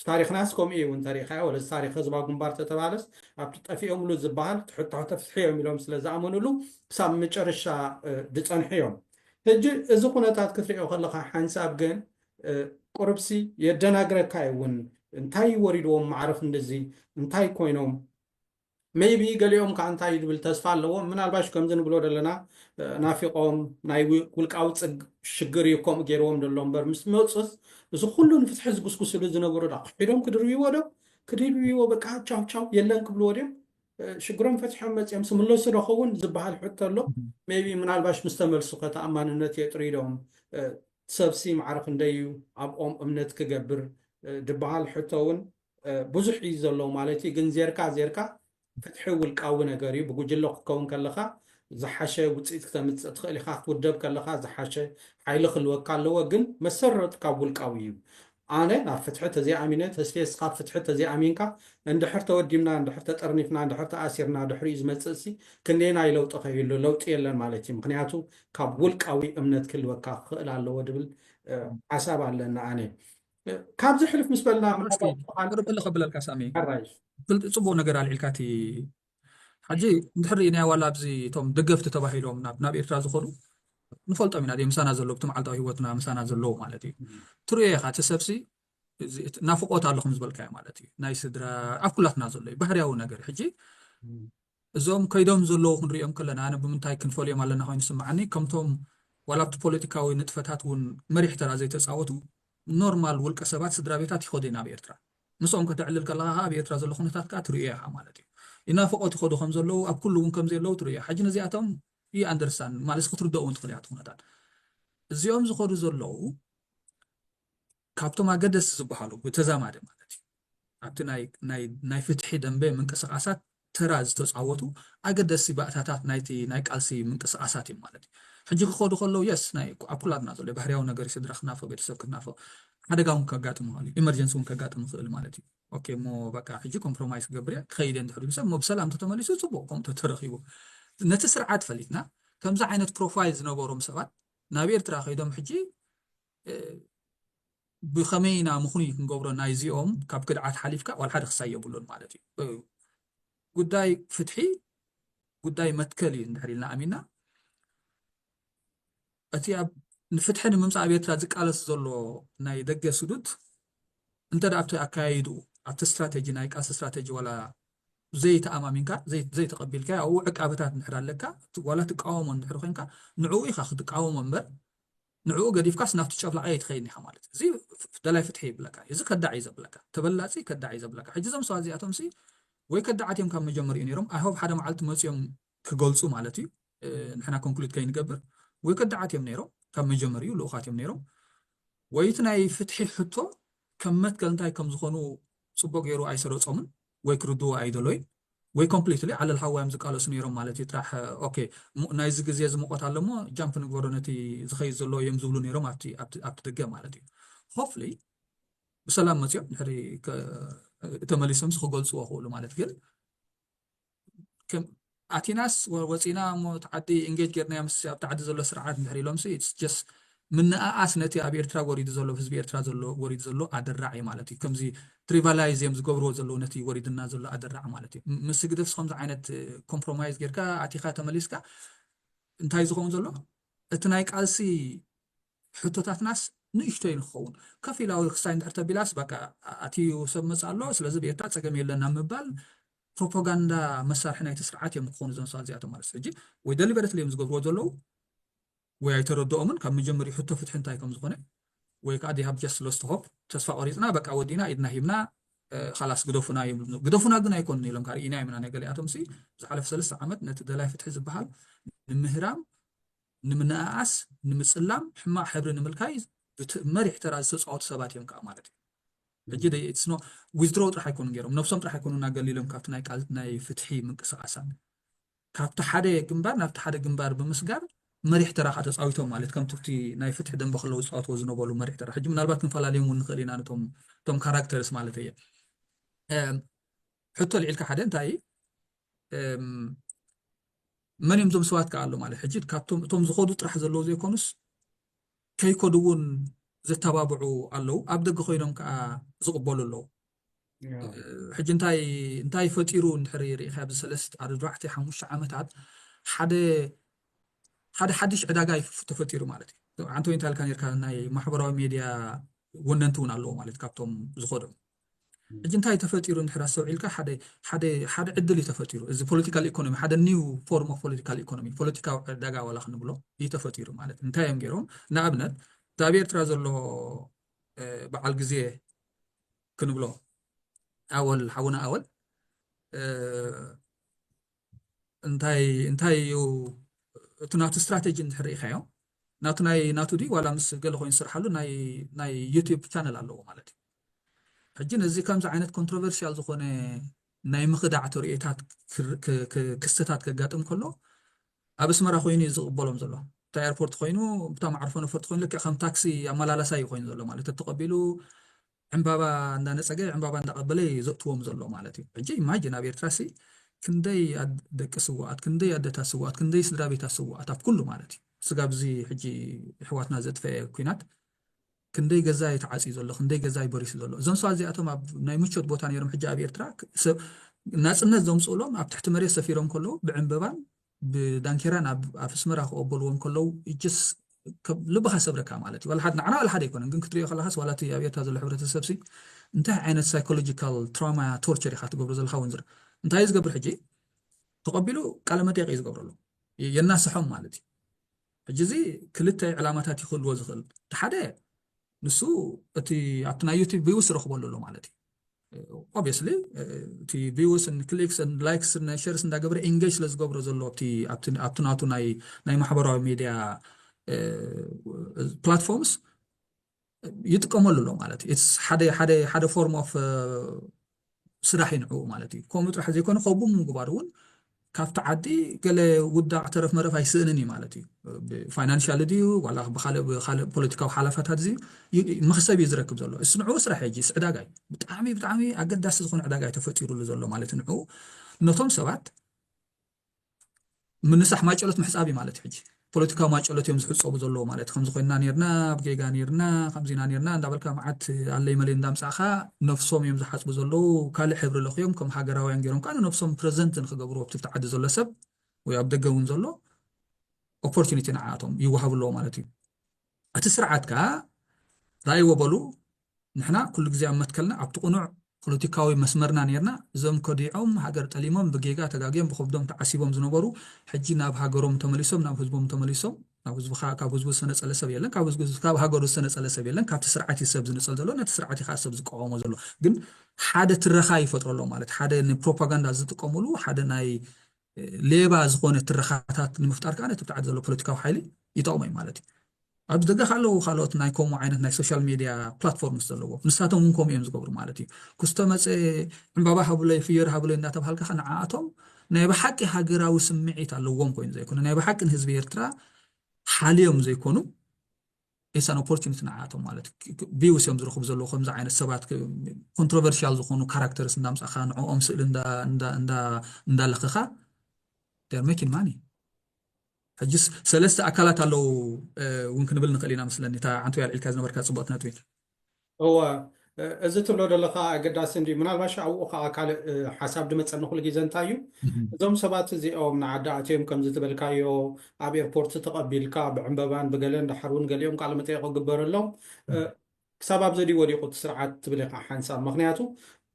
تاريخ ناسكم ايه وان تاريخها ولا تاريخ زبا قنبار تتبالس عبتطفيهم له زبال تحطها تفتحيهم يلوم سلا عملوا له سام متشرشا دصنحيهم هجي اذا كنتات كثريو خلقها حنساب قن قربسي يدناغركا يون انتاي وريدوم معرف እንደዚህ እንታይ ኮይኖም ሜቢ ገሊኦም ከአንታይ ድብል ተስፋ ኣለዎም ምናልባሽ ከምዚ ንብሎ ደለና ናፊቆም ናይ ውልቃዊ ሽግር ይኮም ገይሮም ደሎም በር ምስ መፅስ እዚ ኩሉ ንፍትሒ ዝጉስጉስሉ ዝነበሩ ዳ ሒዶም ክድርይዎ በቃ ቻው ቻው የለን ክብሎ ወዲም ሽግሮም ፈትሖም መፅኦም ስምለሱ ደኸውን ዝበሃል ሕቶ ኣሎ ሜቢ ምናልባሽ ምስ ተመልሱ ከተኣማንነት የጥሪዶም ሰብሲ ማዕረፍ እንደዩ ኣብኦም እምነት ክገብር دبال حتون بزح يزلو مالتي جن زيركا فتحي والقاو نغاري بوجلو كون كلخا زحاشه وصيت كتمت تخلي خاخ ودب كلخا زحاشه حيل خلو كالو جن مسرت قاول قاوي أنا فتحت زي أمينة تسفيس خاب فتحت زي أمينكا عند حرت وديمنا عند حرت طرنيفنا عند حرت أسيرنا عند حريز متسسي كنينا يلو تخيلو لو تيلن مالتي مخنياتو كاب ولقاوي أمنت كل وكا خل على ودبل حساب علينا أنا كاب زحلف مسبلنا من እስኪ ቅርብ ልኸብለልካ ሳሚ الرئيس ፅቡቅ ነገር ኣልዒልካቲ ሕጂ እንድሕር ኢና ዋላ ኣብዚ እቶም ደገፍቲ ተባሂሎም ናብ ኤርትራ ዝኸዱ ንፈልጦም ኢና ምሳና ዘለዉ እቲ መዓልታዊ ሂወትና ምሳና ዘለዉ ማለት እዩ ትሪኦ ኢኻ እቲ ሰብሲ ናፍቆት ኣለኹም ዝበልካዮ ማለት እዩ ናይ ስድራ ኣብ ኩላትና ዘሎ እዩ ባህርያዊ ነገር ሕጂ እዞም ከይዶም ዘለዉ ክንሪኦም ከለና ኣነ ብምንታይ ክንፈልዮም ኣለና ኮይኑ ስምዓኒ ከምቶም ዋላ ኣብቲ ፖለቲካዊ ንጥፈታት እውን መሪሕ ተራ ዘይተፃወቱ ኖርማል ውልቀ ሰባት ስድራ ቤታት ይኸዱ ናብ ኤርትራ ምስኦም ከተዕልል ከለካ ኣብ ኤርትራ ዘሎ ኩነታት ከዓ ትሪኦ ኢኻ ማለት እዩ ይናፍቆት ይኸዱ ከም ዘለዉ ኣብ ኩሉ እውን ከም ዘለዉ ትሪኦ ሕጂ ነዚኣቶም ይኣንደርስታንድ ማለት ክትርድኡ እውን ትኽእል ኢኻ እቲ ኩነታት እዚኦም ዝኸዱ ዘለዉ ካብቶም ኣገደስቲ ዝበሃሉ ብተዛማዲ ማለት እዩ ኣብቲ ናይ ፍትሒ ደንበ ምንቅስቃሳት ተራ ዝተፃወቱ ኣገደስቲ ባእታታት ናይ ቃልሲ ምንቅስቃሳት እዮም ማለት እዩ ሕጂ ክኸዱ ከለዉ የስ ኣብ ኩላትና ዘሎ ባህርያዊ ነገር ስድራ ክናፍቕ ቤተሰብ ክናፍቕ ሓደጋ እውን ከጋጥም ይኽእል እዩ ኢመርጀንሲ እውን ከጋጥም ይኽእል ማለት እዩ ኦኬ እሞ በቃ ሕጂ ኮምፕሮማይስ ክገብር እየ ክኸይድ እየ እንድሕር ሰብ ብሰላም ተተመሊሱ ፅቡቅ ከምኡ ተረኺቡ ነቲ ስርዓት ፈሊጥና ከምዚ ዓይነት ፕሮፋይል ዝነበሮም ሰባት ናብ ኤርትራ ከይዶም ሕጂ ብኸመይና ምኹኒ ክንገብሮ ናይ እዚኦም ካብ ክድዓት ሓሊፍካ ዋላ ሓደ ክሳይ የብሉን ማለት እዩ ጉዳይ ፍትሒ ጉዳይ መትከል እዩ እንድሕር ኢልና ኣሚንና እቲ ኣብ ንፍትሒ ንምምፃእ ኣብ ኤርትራ ዝቃለስ ዘሎ ናይ ደገ ስዱድ እንተ ደኣ ኣብቲ ኣካያይዱ ኣብቲ ስትራቴጂ ናይ ቃልሲ ስትራቴጂ ዋላ ዘይተኣማሚንካ ዘይተቐቢልካ ኣብኡ ዕቃበታት እንድሕር ኣለካ ዋላ ትቃወሞ እንድሕር ኮንካ ንዕኡ ኢኻ ክትቃወሞ እምበር ንዕኡ ገዲፍካስ ናብቲ ጨፍላቐ ይትኸይድኒ ኢኻ ማለት እዩ እዚ ደላይ ፍትሒ ይብለካ እዚ ከዳዕ እዩ ዘብለካ ተበላፂ ከዳዕ እዩ ዘብለካ ሕጂ እዞም ሰባት እዚኣቶም ሲ ወይ ከዳዓት እዮም ካብ መጀመሪኡ ነይሮም ኣይሆብ ሓደ መዓልቲ መፂኦም ክገልፁ ማለት እዩ ንሕና ኮንክሉድ ከይንገብር ወይ ከዳዓት እዮም ነይሮም ካብ መጀመሪኡ ልኡኻት እዮም ነይሮም ወይ እቲ ናይ ፍትሒ ሕቶ ከም መትከል እንታይ ከም ዝኾኑ ፅቡቅ ገይሩ ኣይሰረፆምን ወይ ክርድዎ ኣይደሎይን ወይ ኮምፕሊትሊ ዓለል ሃዋዮም ዝቃለሱ ነይሮም ማለት እዩ ጥራሕ ኦኬ ናይዚ ግዜ ዝምቆት ኣሎ እሞ ጃምፕ ንግበሮ ነቲ ዝኸይድ ዘሎ እዮም ዝብሉ ነይሮም ኣብቲ ደገ ማለት እዩ ሆፍሊ ብሰላም መፅኦም ድሕሪ ተመሊሶም ክገልፅዎ ክእሉ ማለት ግን ኣቲናስ ወፂና እሞ ተዓዲ ኢንጌጅ ጌርና ምስ ኣብቲ ዓዲ ዘሎ ስርዓት እንድሕር ኢሎም ኢትስ ጀስት ምንኣኣስ ነቲ ኣብ ኤርትራ ወሪዱ ዘሎ ህዝቢ ኤርትራ ዘሎ ወሪዱ ዘሎ ኣደራዕ እዩ ማለት እዩ ከምዚ ትሪቫላይዝ እዮም ዝገብርዎ ዘለዉ ነቲ ወሪድና ዘሎ ኣደራዕ ማለት እዩ ምስ ግደፍስ ከምዚ ዓይነት ኮምፕሮማይዝ ጌርካ ኣቲኻ ተመሊስካ እንታይ ዝኸውን ዘሎ እቲ ናይ ቃልሲ ሕቶታትናስ ንእሽተይ ንክኸውን ከፍ ኢላዊ ክሳይ እንድሕር ተቢላስ በቃ ኣትዩ ሰብ መፅእ ኣሎ ስለዚ ብኤርትራ ፀገም የለና ምባል ፕሮፓጋንዳ መሳርሒ ናይቲ ስርዓት እዮም ክኾኑ እዞም ሰባት እዚኣቶም ማለት ሕጂ ወይ ደሊበረትሊ እዮም ዝገብርዎ ዘለዉ ወይ ኣይተረድኦምን ካብ መጀመሪኡ ሕቶ ፍትሒ እንታይ ከም ዝኾነ ወይ ከዓ ዲ ሃብ ጀስት ሎስት ሆፕ ተስፋ ቆሪፅና በቃ ወዲና ኢድና ሂብና خلاص ግደፉና ይብሉ ግደፉና ግን ኣይኮን ኢሎም ካርኢና ይምና ነገር ኣቶም ሲ ዝሓለፈ 3 ዓመት ነቲ ደላይ ፍትሒ ዝበሃል ንምህራም ንምንኣኣስ ንምፅላም ሕማቅ ሕብሪ ንምልካይ መሪሕ ተራ ዝተፃወቱ ሰባት እዮም ከዓ ማለት እዩ ሕጂ ኢትስ ኖ ዊዝድሮ ጥራሕ ኣይኮኑን ገይሮም ነብሶም ጥራሕ ኣይኮኑን እናገሊሎም ካብቲ ናይ ፍትሒ ምንቅስቃሳት ካብቲ ሓደ ግንባር ናብቲ ሓደ ግንባር ብምስጋር መሪሕ ተራ ተፃዊቶም ማለት ከም ትፍቲ ናይ ፍትሒ ደንበ ከለዉ ዝፃወትዎ ዝነበሩ መሪሕ ተራ ሕጂ ምናልባት ክንፈላለዮም እውን ንኽእል ኢና ነቶም ካራክተርስ ማለት እየ ሕቶ ልዒልካ ሓደ እንታይ መን እዮም እዞም ሰባት ከዓ ኣሎ ማለት ሕጂ ካብቶም እቶም ዝኸዱ ጥራሕ ዘለዉ ዘይኮኑስ ከይከዱ እውን ዘተባብዑ ኣለዉ ኣብ ደገ ኮይኖም ከዓ ዝቕበሉ ኣለዉ ሕጂ እንታይ ፈጢሩ እንድሕር ርኢኻ ኣብዚ 4-5 ዓመታት ሓደ ሓድሽ ዕዳጋ ተፈጢሩ ማለት እዩ አንተ ወይ እንታይ ልካ ነርካ ናይ ማሕበራዊ ሚድያ ወነንቲ እውን ኣለዎ ማለት ካብቶም ዝኸዶም ሕጂ እንታይ ተፈጢሩ እንድሕር ኣሰብዒልካ ሓደ ዕድል እዩ ተፈጢሩ እዚ ፖለቲካል ኢኮኖሚ ሓደ ኒው ፎርም ኦፍ ፖለቲካል ኢኮኖሚ ፖለቲካዊ ዕዳጋ ዋላ ክንብሎ እዩ ተፈጢሩ ማለት እንታይ እዮም ገይሮም ንኣብነት ኣብ ኤርትራ ዘሎ በዓል ግዜ ክንብሎ ሓውና ኣወል እንታይ እዩ እቲ ናቱ ስትራቴጂ እንድሕር ኢኻዮ ናቱ ዲ ዋላ ምስ ገለ ኮይኑ ዝስርሓሉ ናይ ዩቲዩብ ቻነል ኣለዎ ማለት እዩ ሕጂ ነዚ ከምዚ ዓይነት ኮንትሮቨርሲያል ዝኾነ ናይ ምኽዳዕ ትርኢታት ክስተታት ከጋጥም ከሎ ኣብ ኣስመራ ኮይኑ ዝቕበሎም ዘሎ እታ ኤርፖርት ኮይኑ ብታ ማዕርፎ ነፈርቲ ኮይኑ ልክዕ ከም ታክሲ ኣመላላሳ እዩ ኮይኑ ዘሎ ማለት ተቐቢሉ ዕምባባ እንዳነፀገ ዕምባባ እንዳቀበለ ዘእትዎም ዘሎ ማለት እዩ ሕጂ ኢማጅን ኣብ ኤርትራ ሲ ክንደይ ደቂ ስዋኣት ክንደይ ኣደታት ስዋኣት ክንደይ ስድራ ቤታት ስዋኣት ኣብ ኩሉ ማለት እዩ ስጋብ እዚ ሕጂ ኣሕዋትና ዘጥፈአ ኩናት ክንደይ ገዛ ይተዓፅዩ ዘሎ ክንደይ ገዛ ይበሪሱ ዘሎ እዞም ሰባት እዚኣቶም ኣብ ናይ ምቾት ቦታ ነይሮም ሕጂ ኣብ ኤርትራ ናፅነት ዘምፅእሎም ኣብ ትሕቲ መሬት ሰፊሮም ከለዉ ብዕምበባን ብዳንኬራን ኣብ ኣስመራ ክቀበልዎም ከለዉ እጅስ ልብኻ ሰብረካ ማለት እዩ ዋላ ንዓና ዋላ ሓደ ኣይኮነን ግን ክትሪኦ ከለኻስ ዋላ እቲ ኣብ ኤርትራ ዘሎ ሕብረተሰብ ሲ እንታይ ዓይነት ሳይኮሎጂካል ትራውማ ቶርቸር ኢኻ ትገብሮ ዘለካ ወንዝር እንታይ ዝገብር ሕጂ ተቐቢሉ ቃለ መጠይቅ እዩ ዝገብረሉ የናስሖም ማለት እዩ ሕጂ እዚ ክልተ ዕላማታት ይኽእልዎ ዝኽእል እቲ ሓደ ንሱ እቲ ኣብቲ ናይ ዩቲብ ቪውስ ረኽበሉ ኣሎ ማለት እዩ ኦብቪየስሊ እቲ ቪውስ ክሊክስ ላይክስ ሸርስ እንዳገበረ ኤንጌጅ ስለ ዝገብሮ ዘሎ ኣብቲ ናቱ ናይ ማሕበራዊ ሚድያ ፕላትፎርምስ ይጥቀመሉ ኣሎ ማለት እዩ ሓደ ፎርም ኦፍ ስራሕ ይንዕኡ ማለት እዩ ከምኡ ጥራሕ ዘይኮነ ከቡም ምግባር እውን ካብቲ ዓዲ ገለ ውዳቕ ተረፍ መረፍ ኣይስእንን እዩ ማለት እዩ ፋይናንሻል ድዩ ዋላ ብካልእ ፖለቲካዊ ሓላፋታት እዚ መክሰብ እዩ ዝረክብ ዘሎ እሱ ንዕኡ ስራሕ ሕጂ ዕዳጋ እዩ ብጣዕሚ ኣገዳሲ ዝኾነ ዕዳጋ እዩ ተፈጢሩሉ ዘሎ ማለት እዩ ንዕኡ ነቶም ሰባት ምንሳሕ ማጨሎት ምሕፃብ እዩ ማለት እዩ ሕጂ ፖለቲካዊ ማጨሎት እዮም ዝሕፀቡ ዘለዎ ማለት ከምዚ ኮይና ነርና ብጌጋ ነርና ከምዚና ነርና እንዳበልካ መዓት ኣለይ መለ እንዳምፃእኻ ነፍሶም እዮም ዝሓፅቡ ዘለዉ ካልእ ሕብሪ ለኽዮም ከም ሃገራውያን ገይሮም ከዓ ነፍሶም ፕረዘንት ንክገብሩ ኣብቲ ዓዲ ዘሎ ሰብ ወይ ኣብ ደገ እውን ዘሎ ኦፖርቹኒቲ ንዓቶም ይወሃብለዎ ማለት እዩ እቲ ስርዓት ከዓ ራእይዎ በሉ ንሕና ኩሉ ግዜ ኣብ መትከልና ኣብቲ ቁኑዕ ፖለቲካዊ መስመርና ነርና እዞም ከዲዖም ሃገር ጠሊሞም ብጌጋ ተጋግዮም ብከብዶም ተዓሲቦም ዝነበሩ ሕጂ ናብ ሃገሮም ተመሊሶም ናብ ህዝቦም ተመሊሶም ናብ ህዝብካ ካብ ህዝቡ ዝተነፀለ ሰብ የለን ካብ ሃገሩ ዝተነፀለ ሰብ የለን ካብቲ ስርዓት ሰብ ዝንፀል ዘሎ ነቲ ስርዓት ኢኻ ሰብ ዝቃወሞ ዘሎ ግን ሓደ ትረኻ ይፈጥረሎ ማለት ሓደ ንፕሮፓጋንዳ ዝጥቀምሉ ሓደ ናይ ሌባ ዝኾነ ትረኻታት ንምፍጣር ከዓ ነቲ ብታዕዲ ዘሎ ፖለቲካዊ ሓይሊ ይጠቕሞ እዩ ማለት እዩ ኣብ ደገ ካለው ካልኦት ናይ ከምኡ ዓይነት ናይ ሶሻል ሚድያ ፕላትፎርምስ ዘለዎ ንሳቶም እውን ከምኡ እዮም ዝገብሩ ማለት እዩ ክስቶ መፀ ዕምባባ ሃብለይ ፍየር ሃብለይ እንዳተባሃልካ ንዓኣቶም ናይ ብሓቂ ሃገራዊ ስምዒት ኣለዎም ኮይኑ ዘይኮነ ናይ ብሓቂን ህዝቢ ኤርትራ ሓልዮም ዘይኮኑ ኤሳን ኦፖርቹኒቲ ንዓኣቶም ማለት እዩ ቪውስ እዮም ዝረኽቡ ዘለዉ ከምዚ ዓይነት ሰባት ኮንትሮቨርሻል ዝኾኑ ካራክተርስ እንዳምፃእኻ ንዕኦም ስእሊ እንዳለኽኻ they're making money ሕጅስ ሰለስተ ኣካላት ኣለው እውን ክንብል ንኽእል ኢና ምስለኒ እታ ዓንቱ ያልዒልካ ዝነበርካ ፅቡቕት ነጥቢ هو እዚ ትብሎ ዘለካ ኣገዳሲ እንዲ ምናልባሽ ኣብኡ ከዓ ካልእ ሓሳብ ድመፀኒ ኩሉ ግዜ እንታይ እዩ እዞም ሰባት እዚኦም ንዓዲ ኣትዮም ከም ዝትበልካዮ ኣብ ኤርፖርት ተቐቢልካ ብዕምበባን ብገለን ዳሕር እውን ገሊኦም ቃለ መጠይቅ ክግበረሎም ክሳብ ኣብ ዘዲ ወዲቑ እቲ ስርዓት ትብል ኢኻ ሓንሳብ ምክንያቱ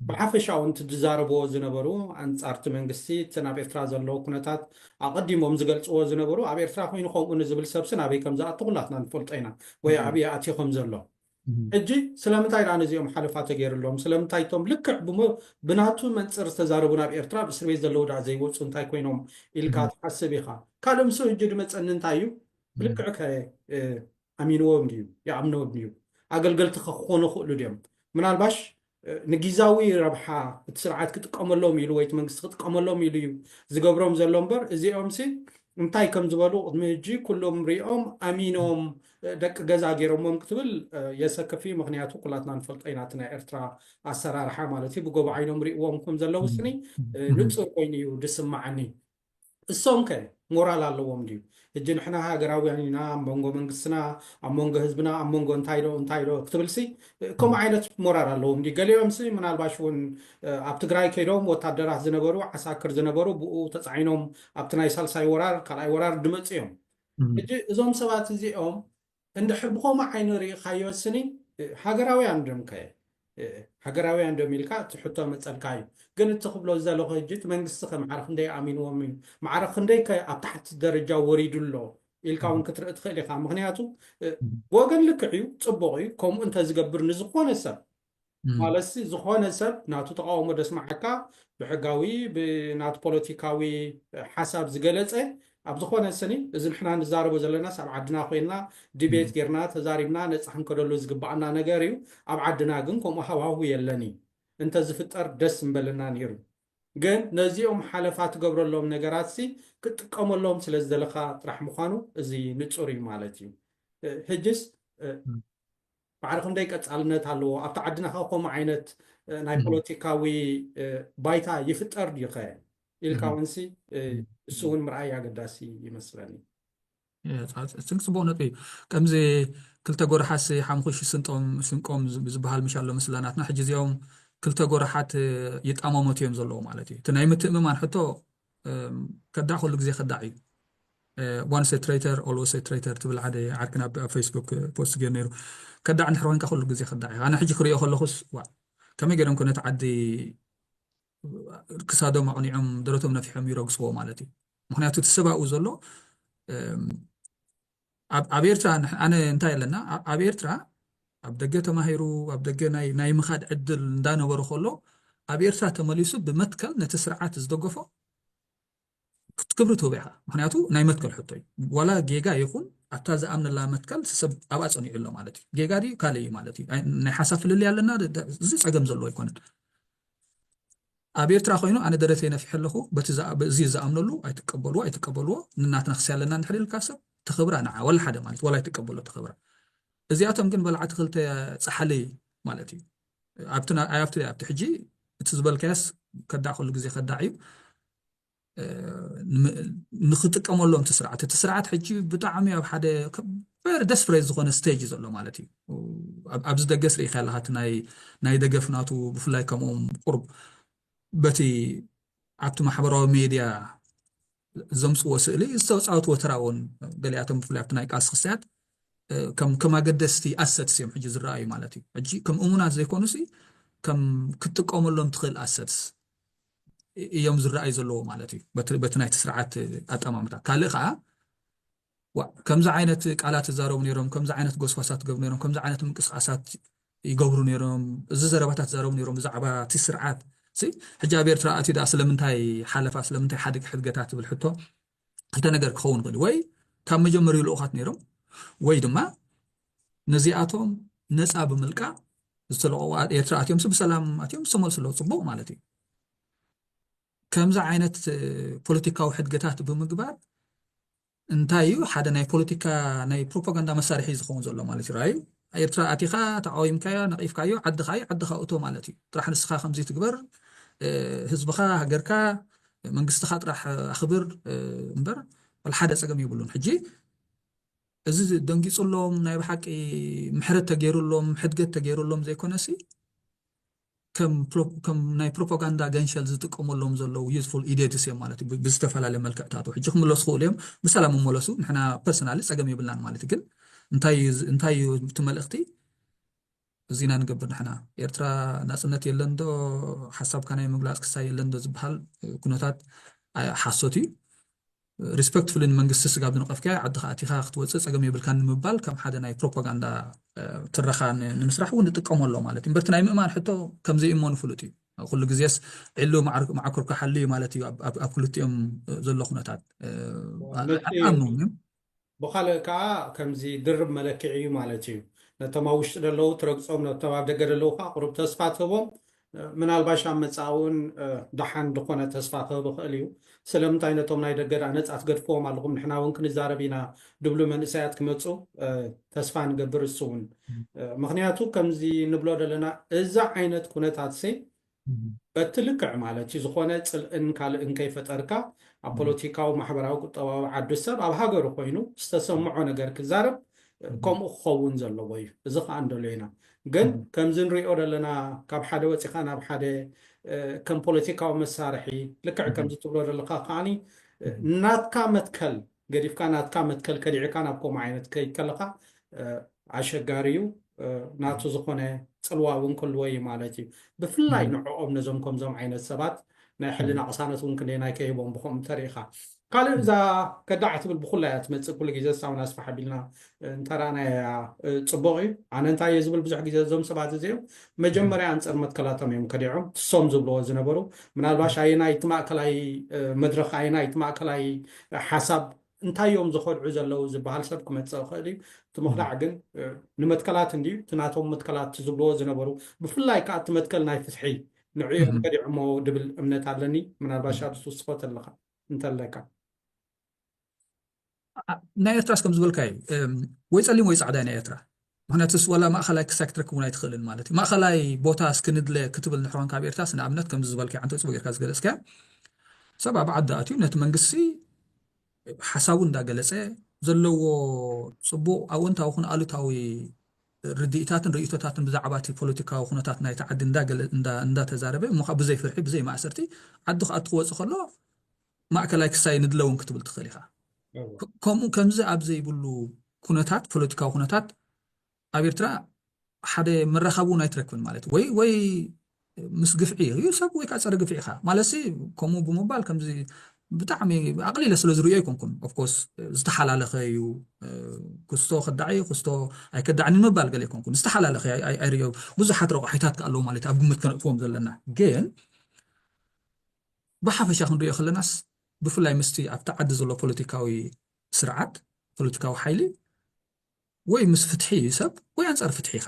ብሓፈሻ እውን ትዛረብዎ ዝነበሩ ኣንጻርቲ መንግስቲ እቲ ናብ ኤርትራ ዘለዎ ኩነታት ኣቐዲሞም ዝገልፅዎ ዝነበሩ ኣብ ኤርትራ ኮይኑ ከምኡ ንዝብል ሰብሲ ናበይ ከም ዝኣቱ ኩላትና ንፈልጦ ኢና ወይ ኣብየ ኣትዮም ዘሎ ሕጂ ስለምንታይ ዳ ነዚኦም ሓለፋ ተገይሩሎም ስለምንታይ ቶም ልክዕ ብናቱ መንፅር ዝተዛረቡ ናብ ኤርትራ ብእስር ቤት ዘለው ዳ ዘይወፁ እንታይ ኮይኖም ኢልካ ትሓስብ ኢኻ ካልእ ምስ ሕጂ ድመፀኒ እንታይ እዩ ልክዕ ከ ኣሚንዎም ድዩ ይኣምነዎም ድዩ ኣገልገልቲ ክኾኑ ክእሉ ድዮም ምናልባሽ ንጊዛዊ ረብሓ እቲ ስርዓት ክጥቀመሎም ኢሉ ወይ እቲ መንግስቲ ክጥቀመሎም ኢሉ እዩ ዝገብሮም ዘሎ እምበር እዚኦም ሲ እንታይ ከም ዝበሉ ቅድሚ ሕጂ ኩሎም ሪኦም ኣሚኖም ደቂ ገዛ ገይሮሞም ክትብል የሰከፊ ምክንያቱ ኩላትና ንፈልጦ ኢና እቲ ናይ ኤርትራ ኣሰራርሓ ማለት እዩ ብጎብ ዓይኖም ሪእዎም ከም ዘለው ስኒ ንፁር ኮይኑ እዩ ድስማዓኒ እሶም ከ ሞራል ኣለዎም ድዩ ሕጂ ንሕና ሃገራውያን ኢና ኣብ መንጎ መንግስትና ኣብ መንጎ ህዝብና ኣብ መንጎ እንታይ ዶ ክትብልሲ ከምኡ ዓይነት ሞራል ኣለዎም ድዩ ገሊኦም ሲ ምናልባሽ እውን ኣብ ትግራይ ከይዶም ወታደራት ዝነበሩ ዓሳክር ዝነበሩ ብኡ ተፃዒኖም ኣብቲ ናይ ሳልሳይ ወራር ካልኣይ ወራር ድመፅ እዮም ሕጂ እዞም ሰባት እዚኦም እንድሕር ብከምኡ ዓይኒ ርኢኻዮ ስኒ ሃገራውያን ዶም ከ ሃገራውያን ዶም ኢልካ እቲ ሕቶ መፀልካ እዩ ግን እቲ ክብሎ ዘለኹ ሕጂ እቲ መንግስቲ ከመዓረ ክንደይ ኣሚንዎም እዩ ማዕረ ክንደይ ኣብ ታሕቲ ደረጃ ወሪዱሎ ኢልካ እውን ክትርኢ ትኽእል ኢኻ ምክንያቱ ወገን ልክዕ እዩ ፅቡቕ እዩ ከምኡ እንተዝገብር ንዝኾነ ሰብ ማለት ዝኾነ ሰብ ናቱ ተቃውሞ ደስማዓካ ብሕጋዊ ብናቱ ፖለቲካዊ ሓሳብ ዝገለፀ ኣብ ዝኾነ ስኒ እዚ ንሕና ንዛረቦ ዘለና ኣብ ዓድና ኮይና ዲቤት ጌርና ተዛሪብና ነፃ ክንከደሉ ዝግባአና ነገር እዩ ኣብ ዓድና ግን ከምኡ ሃዋህው የለኒ እንተ ዝፍጠር ደስ እንበለና ነይሩ ግን ነዚኦም ሓለፋ ትገብረሎም ነገራት ሲ ክጥቀመሎም ስለ ዝደለካ ጥራሕ ምዃኑ እዚ ንፁር እዩ ማለት እዩ ሕጅስ ባዕልኩም ደይ ቀጻልነት ኣለዎ ኣብቲ ዓድና ከምኡ ዓይነት ናይ ፖለቲካዊ ባይታ ይፍጠር ድኸ ኢልካ ወንሲ እሱ እውን ምርኣይ ኣገዳሲ ይመስለኒ ጽቡቕ ነጥቢ ከምዚ ክልተ ጎርሓስ ሓሙኽሽ ስንቆም ዝበሃል ምሻሎ ምስላናትና ሕጂ እዚኦም ክልተ ጎርሓት ይጣመሞት እዮም ዘለዉ ማለት እዩ እቲ ናይ ምትእምማን ሕቶ ከዳዕ ኩሉ ግዜ ከዳዕ እዩ once a traitor always a traitor ትብል ሓደ ዓርክና ኣብ ፌስቡክ ፖስት ገይሩ ነይሩ ከዳዕ እንድሕር ኮንካ ኩሉ ግዜ ከዳዕ እዩ ኣነ ሕጂ ክሪኦ ከለኹስ ከመይ ገይሮም ኩነት ዓዲ ክሳዶም ኣቕኒዖም ደረቶም ነፊሖም ይረግፅዎ ማለት እዩ ምክንያቱ እቲ ሰብኣኡ ዘሎ ኣብ ኤርትራ ኣነ እንታይ ኣለና ኣብ ኤርትራ ኣብ ደገ ተማሂሩ ኣብ ደገ ናይ ምኻድ ዕድል እንዳነበሩ ከሎ ኣብ ኤርትራ ተመሊሱ ብመትከል ነቲ ስርዓት ዝደገፎ ክትክብሪ ትህቦ ኢኻ ምክንያቱ ናይ መትከል ሕቶ እዩ ዋላ ጌጋ ይኹን ኣታ ዝኣምነላ መትከል ሰብ ኣብኣ ፀኒዑ ኣሎ ማለት እዩ ጌጋ ድዩ ካልእ እዩ ማለት እዩ ናይ ሓሳብ ፍልልይ ኣለና እዚ ፀገም ዘለዎ ኣይኮነን ኣብ ኤርትራ ኮይኑ ኣነ ደረተይ ነፊሕ ኣለኹ በዚ ዝኣምነሉ ኣይትቀበልዎ ንናትና ክስያ ኣለና እንድሕር ኢልካ ሰብ ተኽብራ ንዓ ወላ ሓደ ማለት ወላ ይትቀበሎ ተኽብራ እዚኣቶም ግን በልዓቲ ክልተ ፃሓሊ ማለት እዩ ኣብቲ ሕጂ እቲ ዝበልካያስ ከዳዕ ኩሉ ግዜ ከዳዕ እዩ ንክጥቀመሎም እቲ ስርዓት ሕጂ ብጣዕሚ ኣብ ሓደ ከበረ ደስፍሬት ዝኾነ ስቴጅ ዘሎ ማለት እዩ ኣብዚ ደገስ ርኢኻ ኣለካ እቲ ናይ ደገፍናቱ ብፍላይ ከምኦም ቁርብ በቲ ኣብቲ ማሕበራዊ ሜድያ ዘምፅዎ ስእሊ ዝተፃወትዎ ተራ እውን ገሊኣቶም ብፍላይ ኣብቲ ናይ ቃልሲ ክስያት ከም ኣገደስቲ ኣሰትስ እዮም ሕጂ ዝረኣዩ ማለት እዩ ሕጂ ከም እሙናት ዘይኮኑሲ ከም ክትጥቀመሎም ትኽእል ኣሰትስ እዮም ዝረኣዩ ዘለዎ ማለት እዩ በቲ ናይቲ ስርዓት ኣጠማምታ ካልእ ከዓ ከምዚ ዓይነት ቃላት ዝዛረቡ ነይሮም ከምዚ ዓይነት ጎስጓሳት ዝገብሩ ነይሮም ከምዚ ዓይነት ምንቅስቃሳት ይገብሩ ነይሮም እዚ ዘረባታት ዝዛረቡ ነይሮም ብዛዕባ እቲ ስርዓት ሕጂ ኣብ ኤርትራ ኣትዩ ዳ ስለምንታይ ሓለፋ ስለምንታይ ሓደግ ሕድገታት ትብል ሕቶ ክልተ ነገር ክኸውን ይኽእል ወይ ካብ መጀመርዩ ልኡኻት ነይሮም ወይ ድማ ነዚኣቶም ነፃ ብምልቃዕ ዝተለቐቑ ኤርትራ ኣትዮም ብሰላም ኣትዮም ዝተመልሱ ኣለዉ ፅቡቕ ማለት እዩ ከምዚ ዓይነት ፖለቲካዊ ሕድገታት ብምግባር እንታይ እዩ ሓደ ናይ ፖለቲካ ናይ ፕሮፓጋንዳ መሳርሒ ዝኸውን ዘሎ ማለት እዩ ራእዩ ኤርትራ ኣቲኻ ተቃዊምካዮ ነቒፍካዮ ዓድኻ እቶ ማለት እዩ ጥራሕ ንስኻ ከምዚ ትግበር ህዝብኻ ሃገርካ መንግስትኻ ጥራሕ ኣኽብር እምበር ሓደ ፀገም ይብሉን ሕጂ እዚ ደንጊፁሎም ናይ ብሓቂ ምሕረት ተገይሩሎም ሕድገት ተገይሩሎም ዘይኮነሲ ከም ናይ ፕሮፓጋንዳ ገንሸል ዝጥቀመሎም ዘለው ዩዝፉል ኢዴትስ እዮም ማለት እዩ ብዝተፈላለየ መልክዕታቱ ሕጂ ክምለሱ ክእሉ እዮም ብሰላም መለሱ ንሕና ፐርሰናሊ ፀገም ይብልናን ማለት ግን እንታይ እዩ እቲ መልእኽቲ እዚና ንገብር ንሕና ኤርትራ ናፅነት የለን ዶ ሓሳብካ ናይ ምግላፅ ክሳይ የለን ዶ ዝበሃል ኩነታት ሓሶት እዩ ሪስፔክትፉል መንግስቲ ስጋብ ዝነቐፍካ ዓድኻ ኣቲኻ ክትወፅእ ፀገም የብልካን ንምባል ከም ሓደ ናይ ፕሮፓጋንዳ ትረኻ ንምስራሕ እውን ንጥቀመሎ ማለት እዩ በርቲ ናይ ምእማን ሕቶ ከምዘይእመኑ ፍሉጥ እዩ ኩሉ ግዜስ ዕሉ ማዕኩርካ ሓልዩ ማለት እዩ ኣብ ክልቲኦም ዘሎ ኩነታት ኣምኑ ብኻልእ ከዓ ከምዚ ድርብ መለክዒ እዩ ማለት እዩ ነቶም ኣብ ውሽጢ ደለዉ ትረግፆም ነቶም ኣብ ደገ ደለዉ ከዓ ቁሩብ ተስፋ ትህቦም ምናልባሽ ኣብ መፃውን ድሓን ድኾነ ተስፋ ክህብ ይኽእል እዩ ስለምንታይ ነቶም ናይ ደገ ነፃ ትገድፍዎም ኣለኹም ንሕና እውን ክንዛረብ ኢና ድብሉ መንእሰያት ክመፁ ተስፋ ንገብር እሱ እውን ምክንያቱ ከምዚ ንብሎ ዘለና እዛ ዓይነት ኩነታት ሲ በቲ ልክዕ ማለት እዩ ዝኾነ ፅልእን ካልእን ከይፈጠርካ ኣብ ፖለቲካዊ ማሕበራዊ ቁጠባዊ ዓዱ ሰብ ኣብ ሃገሩ ኮይኑ ዝተሰምዖ ነገር ክዛረብ ከምኡ ክኸውን ዘለዎ እዩ እዚ ከዓ እንደሎ ኢና ግን ከምዚ ንሪኦ ዘለና ካብ ሓደ ወፂኻ ናብ ሓደ ከም ፖለቲካዊ መሳርሒ ልክዕ ከምዚ ትብሎ ዘለካ ከዓኒ ናትካ መትከል ገዲፍካ ናትካ መትከል ከዲዕካ ናብ ከምኡ ዓይነት ከይድ ከለካ ኣሸጋሪ እዩ ናቱ ዝኾነ ፅልዋ እውን ክህልዎ እዩ ማለት እዩ ብፍላይ ንዕኦም ነዞም ከምዞም ዓይነት ሰባት ናይ ሕሊና ቅሳነት እውን ክንደይ ናይ ከሂቦም ብከምኡ ተሪኢኻ ካልእ እዛ ከዳዕ ትብል ብኩላ እያ ትመፅእ ኩሉ ግዜ ሳውና ስፋሕ ኣቢልና እንተረኣናያ ፅቡቕ እዩ ኣነ እንታይ እየ ዝብል ብዙሕ ግዜ እዞም ሰባት እዚኦም መጀመርያ ኣንፀር መትከላቶም እዮም ከዲዖም ትሶም ዝብልዎ ዝነበሩ ምናልባሽ ኣየናይ እቲ ማእከላይ መድረኽ ኣየናይ እቲ ማእከላይ ሓሳብ እንታይ እዮም ዘኸድዑ ዘለው ዝበሃል ሰብ ክመፅእ ይኽእል እዩ እቲ ምኽዳዕ ግን ንመትከላት እንድዩ እቲ ናቶም መትከላት ዝብልዎ ዝነበሩ ብፍላይ ከዓ እቲ መትከል ናይ ፍትሒ ንዕኦም ከዲዖሞ ድብል እምነት ኣለኒ ምናልባሽ ኣብ ዝውስኮት ኣለካ እንተለካ ናይ ኤርትራስ ከም ዝበልካ እዩ ወይ ፀሊም ወይ ፃዕዳ ናይ ኤርትራ ምክንያቱስ ወላ ማእኸላይ ክሳክ ትረክቡን ኣይትኽእልን ማለት እዩ ማእኸላይ ቦታ እስክንድለ ክትብል ንሕሮን ካብ ኤርትራ ንኣብነት ከምዚ ዝበልከ ዓንተ ፅቡቅ ጌርካ ዝገለጽከ ሰብ ኣብ ዓዲ ኣትዩ ነቲ መንግስቲ ሓሳቡ እንዳገለጸ ዘለዎ ጽቡቕ ኣወንታዊ ኹን ኣሉታዊ ርድኢታትን ርእይቶታትን ብዛዕባ እቲ ፖለቲካዊ ኩነታት ናይቲ ዓዲ እንዳተዛረበ እሞ ከዓ ብዘይ ፍርሒ ብዘይ ማእሰርቲ ዓዲ ክኣቱ ክወፅእ ከሎ ማእከላይ ክሳይ ንድለውን ክትብል ትኽእል ኢኻ ከምኡ ከምዚ ኣብ ዘይብሉ ኩነታት ፖለቲካዊ ኩነታት ኣብ ኤርትራ ሓደ መራኸቡ እውን ኣይትረክብን ማለት ወይ ምስ ግፍዒ እዩ ሰብ ወይ ከዓ ፀረ ግፍዒ ኢኻ ማለሲ ከምኡ ብምባል ከምዚ ብጣዕሚ ኣቕሊለ ስለ ዝርዮ ኣይኮንኩን ኦፍኮርስ ዝተሓላለኸ እዩ ክስቶ ክዳዒ ክስቶ ኣይከዳዕኒ ምባል ገለ ኣይኮንኩን ዝተሓላለኸ ኣይርዮ ብዙሓት ረቑሒታት ኣለዎ ማለት ኣብ ግምት ከነጥፍዎም ዘለና ግን ብሓፈሻ ክንሪኦ ከለናስ ብፍላይ ምስቲ ኣብቲ ዓዲ ዘሎ ፖለቲካዊ ስርዓት ፖለቲካዊ ሓይሊ ወይ ምስ ፍትሒ ሰብ ወይ ኣንጻር ፍትሒ ኢኻ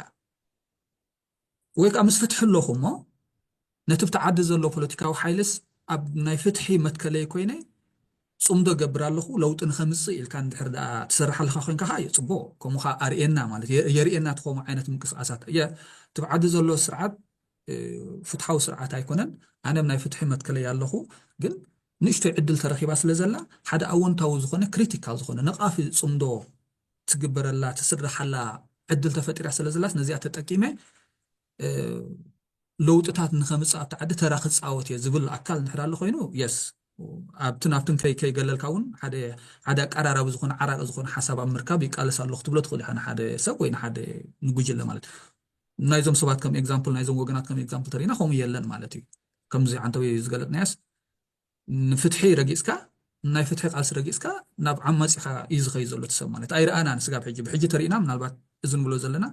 ወይ ከዓ ምስ ፍትሒ ኣለኹ እሞ ነቲ ብቲ ዓዲ ዘሎ ፖለቲካዊ ሓይልስ ኣብ ናይ ፍትሒ መትከለይ ኮይነ ጽምዶ ገብር ኣለኹ ለውጢ ንኸምፅእ ኢልካ እንድሕር ደኣ ትሰርሕ ኣለኻ ኮይንካ ከዓ ፅቡቅ ከምኡ ከዓ ኣርኤና ማለት የርኤና ትኸሙ ዓይነት ምንቅስቃሳት እየ እቲ ዓዲ ዘሎ ስርዓት ፍትሓዊ ስርዓት ኣይኮነን ኣነም ናይ ፍትሒ መትከለይ ኣለኹ ግን ንእሽተይ ዕድል ተረኺባ ስለ ዘላ ሓደ ኣወንታዊ ዝኾነ ክሪቲካል ዝኾነ ነቓፊ ጽምዶ ትግበረላ ትስርሓላ ዕድል ተፈጢራ ስለ ዘላስ ነዚኣ ተጠቂመ ለውጥታት ንኸምፅእ ኣብቲ ዓዲ ተራ ክፃወት እየ ዝብል ኣካል እንድሕር ኣሎ ኮይኑ የስ ኣብትን ከይገለልካ እውን ሓደ ኣቀራራቢ ዝኾነ ዓራቂ ዝኾነ ሓሳብ ኣብ ምርካብ ይቃለስ ኣለኹ ትብሎ ትኽእል ኢኻ ንሓደ ሰብ ወይ ንሓደ ንጉጅለ ማለት ናይዞም ሰባት ከም ኤግዛምፕል ናይዞም ወገናት ከም ኤግዛምፕል ተሪእና ከምኡ የለን ማለት እዩ ከምዚ ዓንተወይ ዝገለጥናያስ ንፍትሒ ረጊፅካ ናይ ፍትሒ ቃልሲ ረጊፅካ ናብ ዓማፂኻ እዩ ዝኸይድ ዘሎ ትሰብ ማለት ኣይረኣናን ስጋብ ብሕጂ ተሪእና ምናልባት እዚ ንብሎ ዘለና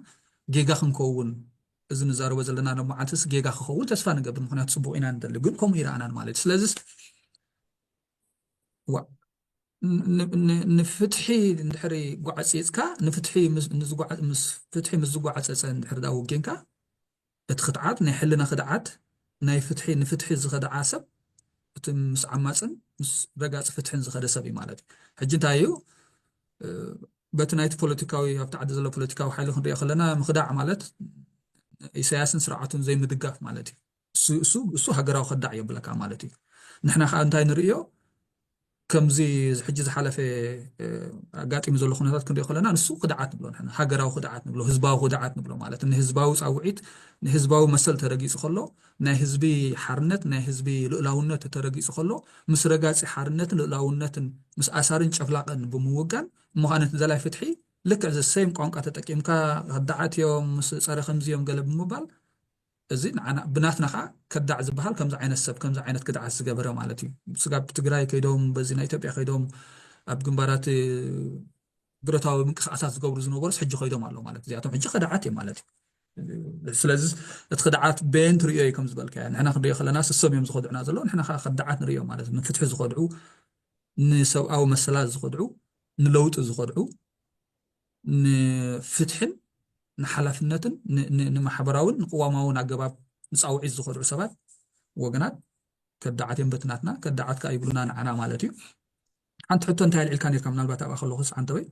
ጌጋ ክንከውን እዚ ንዛረቦ ዘለና ናብ መዓልትስ ጌጋ ክኸውን ተስፋ ንገብር ምክንያቱ ፅቡቅ ኢና ንደሊ ግን ከምኡ ይረኣናን ማለት ስለዚ ንፍትሒ እንድሕሪ ጓዓፂፅካ ንፍትሒ ምስ ፍትሒ ምስ ዝጓዓፀፀ እንድሕር ዳ ውጌንካ እቲ ክትዓት ናይ ሕልና ክድዓት ናይ ፍትሒ ንፍትሒ ዝኸደዓ ሰብ እቲ ምስ ዓማፅን ምስ ረጋፂ ፍትሕን ዝኸደ ሰብ እዩ ማለት እዩ ሕጂ እንታይ እዩ በቲ ናይቲ ፖለቲካዊ ኣብቲ ዓዲ ዘሎ ፖለቲካዊ ሓይሊ ክንሪኦ ከለና ምክዳዕ ማለት ኢሳያስን ስርዓቱን ዘይምድጋፍ ማለት እዩ እሱ ሃገራዊ ክዳዕ የብለካ ማለት እዩ ንሕና ከዓ እንታይ ንሪኦ ከምዚ ሕጂ ዝሓለፈ ኣጋጢሙ ዘሎ ኩነታት ክንሪኦ ከለና ንሱ ክድዓት ንብሎ ንሕና ሃገራዊ ክድዓት ንብሎ ህዝባዊ ክድዓት ንብሎ ማለት ንህዝባዊ ፃውዒት ንህዝባዊ መሰል ተረጊፁ ከሎ ናይ ህዝቢ ሓርነት ናይ ህዝቢ ልእላውነት ተረጊፁ ከሎ ምስ ረጋፂ ሓርነትን ልእላውነትን ምስ ኣሳርን ጨፍላቀን ብምውጋን እሞ ከዓ ነቲ ዘላይ ፍትሒ ልክዕ ዘሰይም ቋንቋ ተጠቂምካ ክዳዓት እዮም ምስ ፀረ ከምዚኦም ገለ ብምባል እዚ ብናትና ከዓ ከዳዕ ዝበሃል ከምዚ ዓይነት ሰብ ከምዚ ዓይነት ክድዓት ዝገበረ ማለት እዩ ስጋብ ትግራይ ከይዶም በዚ ናይ ኢትዮጵያ ከይዶም ኣብ ግንባራት ብረታዊ ምንቅስቃሳት ዝገብሩ ዝነበሩስ ሕጂ ከይዶም ኣለዉ ማለት እዚኣቶም ሕጂ ክድዓት እዮም ማለት እዩ ስለዚ እቲ ክድዓት ቤን ትሪኦ እዩ ከም ዝበልካ ንሕና ክንሪኦ ከለና ስሶም እዮም ዝኸድዑና ዘሎ ንሕና ከዓ ክድዓት ንሪኦ ማለት እዩ ንፍትሒ ዝኸድዑ ንሰብኣዊ መሰላት ዝኸድዑ ንለውጢ ዝኸድዑ ንፍትሕን ንሓላፍነትን ንማሕበራውን ንቅዋማውን ኣገባብ ንፃውዒት ዝኸድዑ ሰባት ወገናት ከዳዓት እዮም በትናትና ከዳዓትካ ይብሉና ንዓና ማለት እዩ ሓንቲ ሕቶ እንታይ ልዕልካ ነርካ ምናልባት ኣብኣ ከለኹስ ዓንተወይ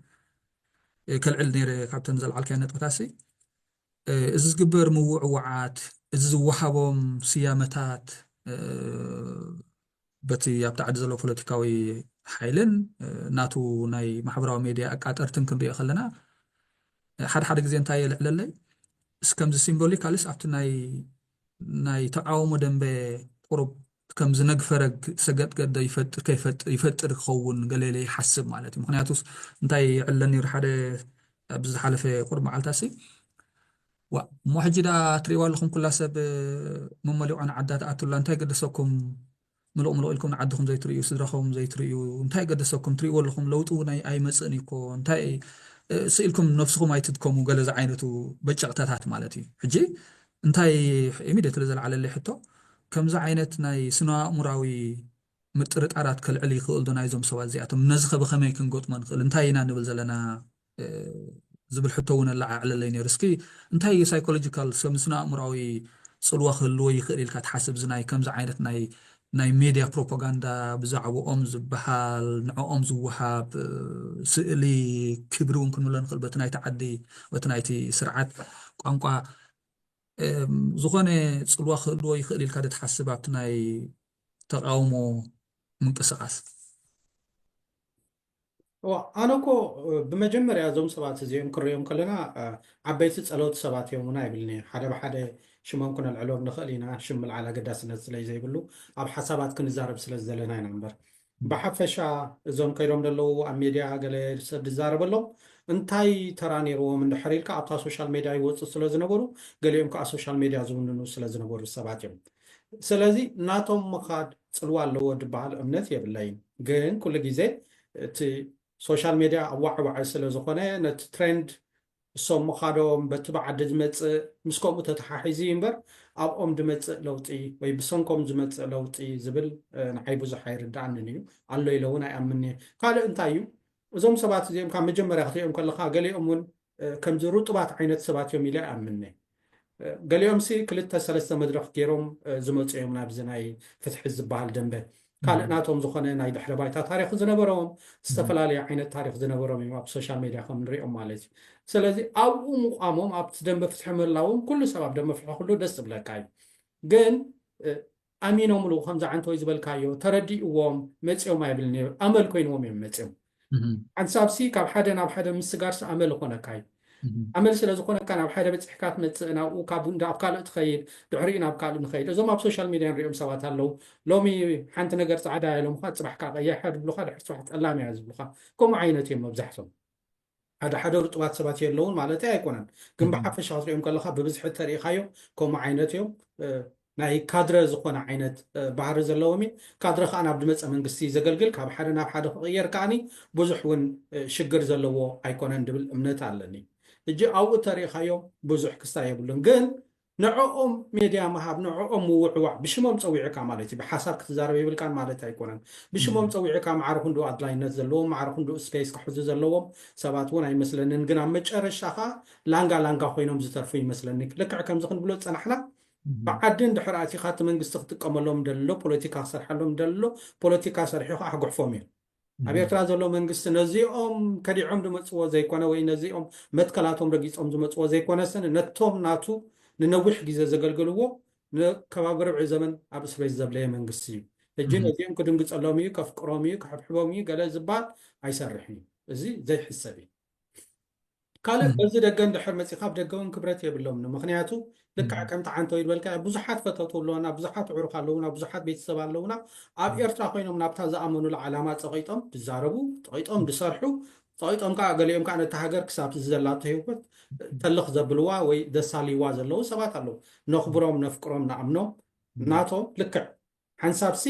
ከልዕል ነይረ ካብተን ዘለዓልካዮ ነጥብታሲ እዚ ዝግበር ምውዕዋዓት እዚ ዝወሃቦም ስያመታት በቲ ኣብቲ ዓዲ ዘሎ ፖለቲካዊ ሓይልን ናቱ ናይ ማሕበራዊ ሚድያ ኣቃጠርትን ክንሪኦ ከለና ሓደ ግዜ እንታይ የልዕለለይ እስከምዚ ሲምቦሊካልስ ኣብቲ ናይ ተቃውሞ ደንበ ቁሩብ ከም ዝነግፈረግ ተሰገጥገደ ይፈጥር ክኸውን ገሌለ ይሓስብ ማለት እዩ ምክንያቱስ እንታይ ይዕለኒ ሓደ ኣብ ዝሓለፈ ቁሩብ መዓልታሲ እሞ ሕጂ ዳ ትሪእዋ ኣለኹም ኩላ ሰብ መመሊቑና ዓዳ ተኣትውላ እንታይ ገደሰኩም ምሉቕ ኢልኩም ንዓድኹም ዘይትርእዩ ስድራኹም ዘይትርእዩ እንታይ ገደሰኩም ትሪእዎ ኣለኹም ለውጡ ናይ ኣይመፅእን እኮ እንታይ ስኢልኩም ነፍስኹም ኣይትድከሙ ገለ ዝዓይነቱ በጨቕተታት ማለት እዩ ሕጂ እንታይ ኢሚድየት ዘለዓለለይ ሕቶ ከምዚ ዓይነት ናይ ስነ ኣእምራዊ ምጥርጣራት ከልዕል ይኽእል ዶ ናይዞም ሰባት እዚኣቶም ነዚ ኸ ብኸመይ ክንገጥሞ ንኽእል እንታይ ኢና ንብል ዘለና ዝብል ሕቶ እውን ኣላዓለለይ ነይሩ እስኪ እንታይ ሳይኮሎጂካል ስነ ኣእምራዊ ፅልዋ ክህልዎ ይኽእል ኢልካ ትሓስብ ዝናይ ከምዚ ዓይነት ናይ ናይ ሜድያ ፕሮፓጋንዳ ብዛዕባኦም ዝበሃል ንዕኦም ዝወሃብ ስእሊ ክብሪ እውን ክንብሎ ንኽእል በቲ ናይቲ ዓዲ በቲ ናይቲ ስርዓት ቋንቋ ዝኾነ ፅልዋ ክህልዎ ይኽእል ኢልካ ትሓስብ ኣብቲ ናይ ተቃውሞ ምንቅስቃስ ኣነ እኮ ብመጀመርያ እዞም ሰባት እዚኦም ክሪኦም ከለና ዓበይቲ ፀለውቲ ሰባት እዮም እውን ኣይብልኒ ሓደ ብሓደ ሽሞም ክነልዕሎም ንኽእል ኢና ሽም ምልዓል ኣገዳስነት ስለ ዘይብሉ ኣብ ሓሳባት ክንዛረብ ስለ ዘለና ኢና እምበር ብሓፈሻ እዞም ከይዶም ዘለዉ ኣብ ሜድያ ገለ ሰብ ዝዛረበሎም እንታይ ተራ ነይርዎም እንድሕር ኢልካ ኣብታ ሶሻል ሜድያ ይወፁ ስለ ዝነበሩ ገሊኦም ከዓ ሶሻል ሜድያ ዝውንኑ ስለ ዝነበሩ ሰባት እዮም ስለዚ ናቶም ምኻድ ፅልዋ ኣለዎ ዝበሃል እምነት የብለይን ግን ኩሉ ግዜ እቲ ሶሻል ሜድያ ኣዋዕዋዕ ስለ ዝኾነ ነቲ ትሬንድ እሶም ምኻዶም በቲ ብዓዲ ዝመፅእ ምስ ከምኡ ተተሓሒዙ እምበር ኣብኦም ዝመፅእ ለውጢ ወይ ብሰንኮም ዝመፅእ ለውጢ ዝብል ንዓይ ብዙሕ ኣይርዳእንን እዩ ኣሎ ኢለ እውን ኣይኣምን እየ ካልእ እንታይ እዩ እዞም ሰባት እዚኦም ካብ መጀመርያ ክትሪኦም ከለካ ገሊኦም እውን ከምዚ ሩጡባት ዓይነት ሰባት እዮም ኢለ ኣይኣምን ገሊኦም ሲ ክልተ ሰለስተ መድረክ ገይሮም ዝመፁ እዮም ናብዚ ናይ ፍትሒ ዝበሃል ደንበ ካልእ ናቶም ዝኾነ ናይ ድሕረ ባይታ ታሪክ ዝነበሮም ዝተፈላለዩ ዓይነት ታሪክ ዝነበሮም እዮም ኣብ ሶሻል ሜድያ ከም ንሪኦም ማለት እዩ ስለዚ ኣብኡ ምቋሞም ኣብቲ ደንበ ፍትሒ ምህላዎም ኩሉ ሰብ ኣብ ደንበ ፍትሒ ኩሉ ደስ ዝብለካ እዩ ግን ኣሚኖምሉ ከምዚ ዓንተወይ ዝበልካዮ ተረዲእዎም መፂኦም ኣይብልኒ ኣመል ኮይኖም እዮም መፂኦም ሓንሳብሲ ካብ ሓደ ናብ ሓደ ምስጋርሲ ኣመል ኮነካ እዩ ኣመል ስለ ዝኾነካ ናብ ሓደ በፂሕካ ትመፅእ ናብኡ ካብ ካልእ ትኸይድ ድሕሪኡ ናብ ካልእ ንኸይድ እዞም ኣብ ሶሻል ሚድያ ንሪኦም ሰባት ኣለው ሎሚ ሓንቲ ነገር ፃዕዳ ኢሎምካ ፅባሕካ ቀያሕ ድብሉካ ድሕሪ ፅባሕ ፀላም እያ ዝብሉካ ከምኡ ዓይነት እዮም መብዛሕቶም ሓደ ሓደ ርጡባት ሰባት የለውን ማለት ኣይኮነን ግን ብሓፈሻ ክትሪኦም ከለካ ብብዝሒ ተሪኢካዮ ከምኡ ዓይነት እዮም ናይ ካድረ ዝኾነ ዓይነት ባህሪ ዘለዎም እዩ ካድረ ከዓ ናብ ድመፀ መንግስቲ ዘገልግል ካብ ሓደ ናብ ሓደ ክቕየር ከዓኒ ብዙሕ እውን ሽግር ዘለዎ ኣይኮነን ድብል እምነት ኣለኒ እጂ ኣብኡ ተሪኢካዮም ብዙሕ ክስታይ የብሉን ግን ንዕኦም ሜድያ ምሃብ ንዕኦም ምውዕዋዕ ብሽሞም ፀዊዕካ ማለት እዩ ብሓሳብ ክትዛረብ ይብልካን ማለት ኣይኮነን ብሽሞም ፀዊዕካ ማዕረ ክንዱ ኣድላይነት ዘለዎም ማዕረ ክንዱ ስፔስ ክሕዙ ዘለዎም ሰባት እውን ኣይመስለንን ግን ኣብ መጨረሻ ከዓ ላንጋ ላንጋ ኮይኖም ዝተርፉ ይመስለኒ ልክዕ ከምዚ ክንብሎ ፀናሕና ብዓድን ድሕሪ ኣቲኻ እቲ መንግስቲ ክጥቀመሎም ደሎ ፖለቲካ ክሰርሐሎም ደሎ ፖለቲካ ሰሪሑ ከዓ ሕጉሕፎም እዮም ኣብ ኤርትራ ዘሎ መንግስቲ ነዚኦም ከዲዖም ዝመፅዎ ዘይኮነ ወይ ነዚኦም መትከላቶም ረጊፆም ዝመፅዎ ዘይኮነስን ነቶም ናቱ ንነዊሕ ግዜ ዘገልግልዎ ንከባቢ ርብዒ ዘመን ኣብ እስር ቤት ዘብለየ መንግስቲ እዩ እጂ ነዚኦም ክድንግፀሎም እዩ ከፍቅሮም እዩ ክሕብሕቦም እዩ ገለ ዝበሃል ኣይሰርሕን እዩ እዚ ዘይሕሰብ እዩ ካልእ በዚ ደገ እንድሕር መፂኻ ብደገ እውን ክብረት የብሎምን ምክንያቱ ልክዕ ከምቲ ዓንተ ወይ ዝበልካ ብዙሓት ፈተውቲ ኣለውና ብዙሓት ዕሩኽ ኣለውና ብዙሓት ቤተሰብ ኣለውና ኣብ ኤርትራ ኮይኖም ናብታ ዝኣመኑሉ ዓላማ ፀቂጦም ዝዛረቡ ፀቂጦም ዝሰርሑ ፀቂጦም ከዓ ገሊኦም ከዓ ነቲ ሃገር ክሳብ ዘላቶ ሂወት ተልኽ ዘብልዋ ወይ ዘሳልይዋ ዘለዉ ሰባት ኣለዉ ነኽብሮም ነፍቅሮም ንኣምኖም ናቶም ልክዕ ሓንሳብሲ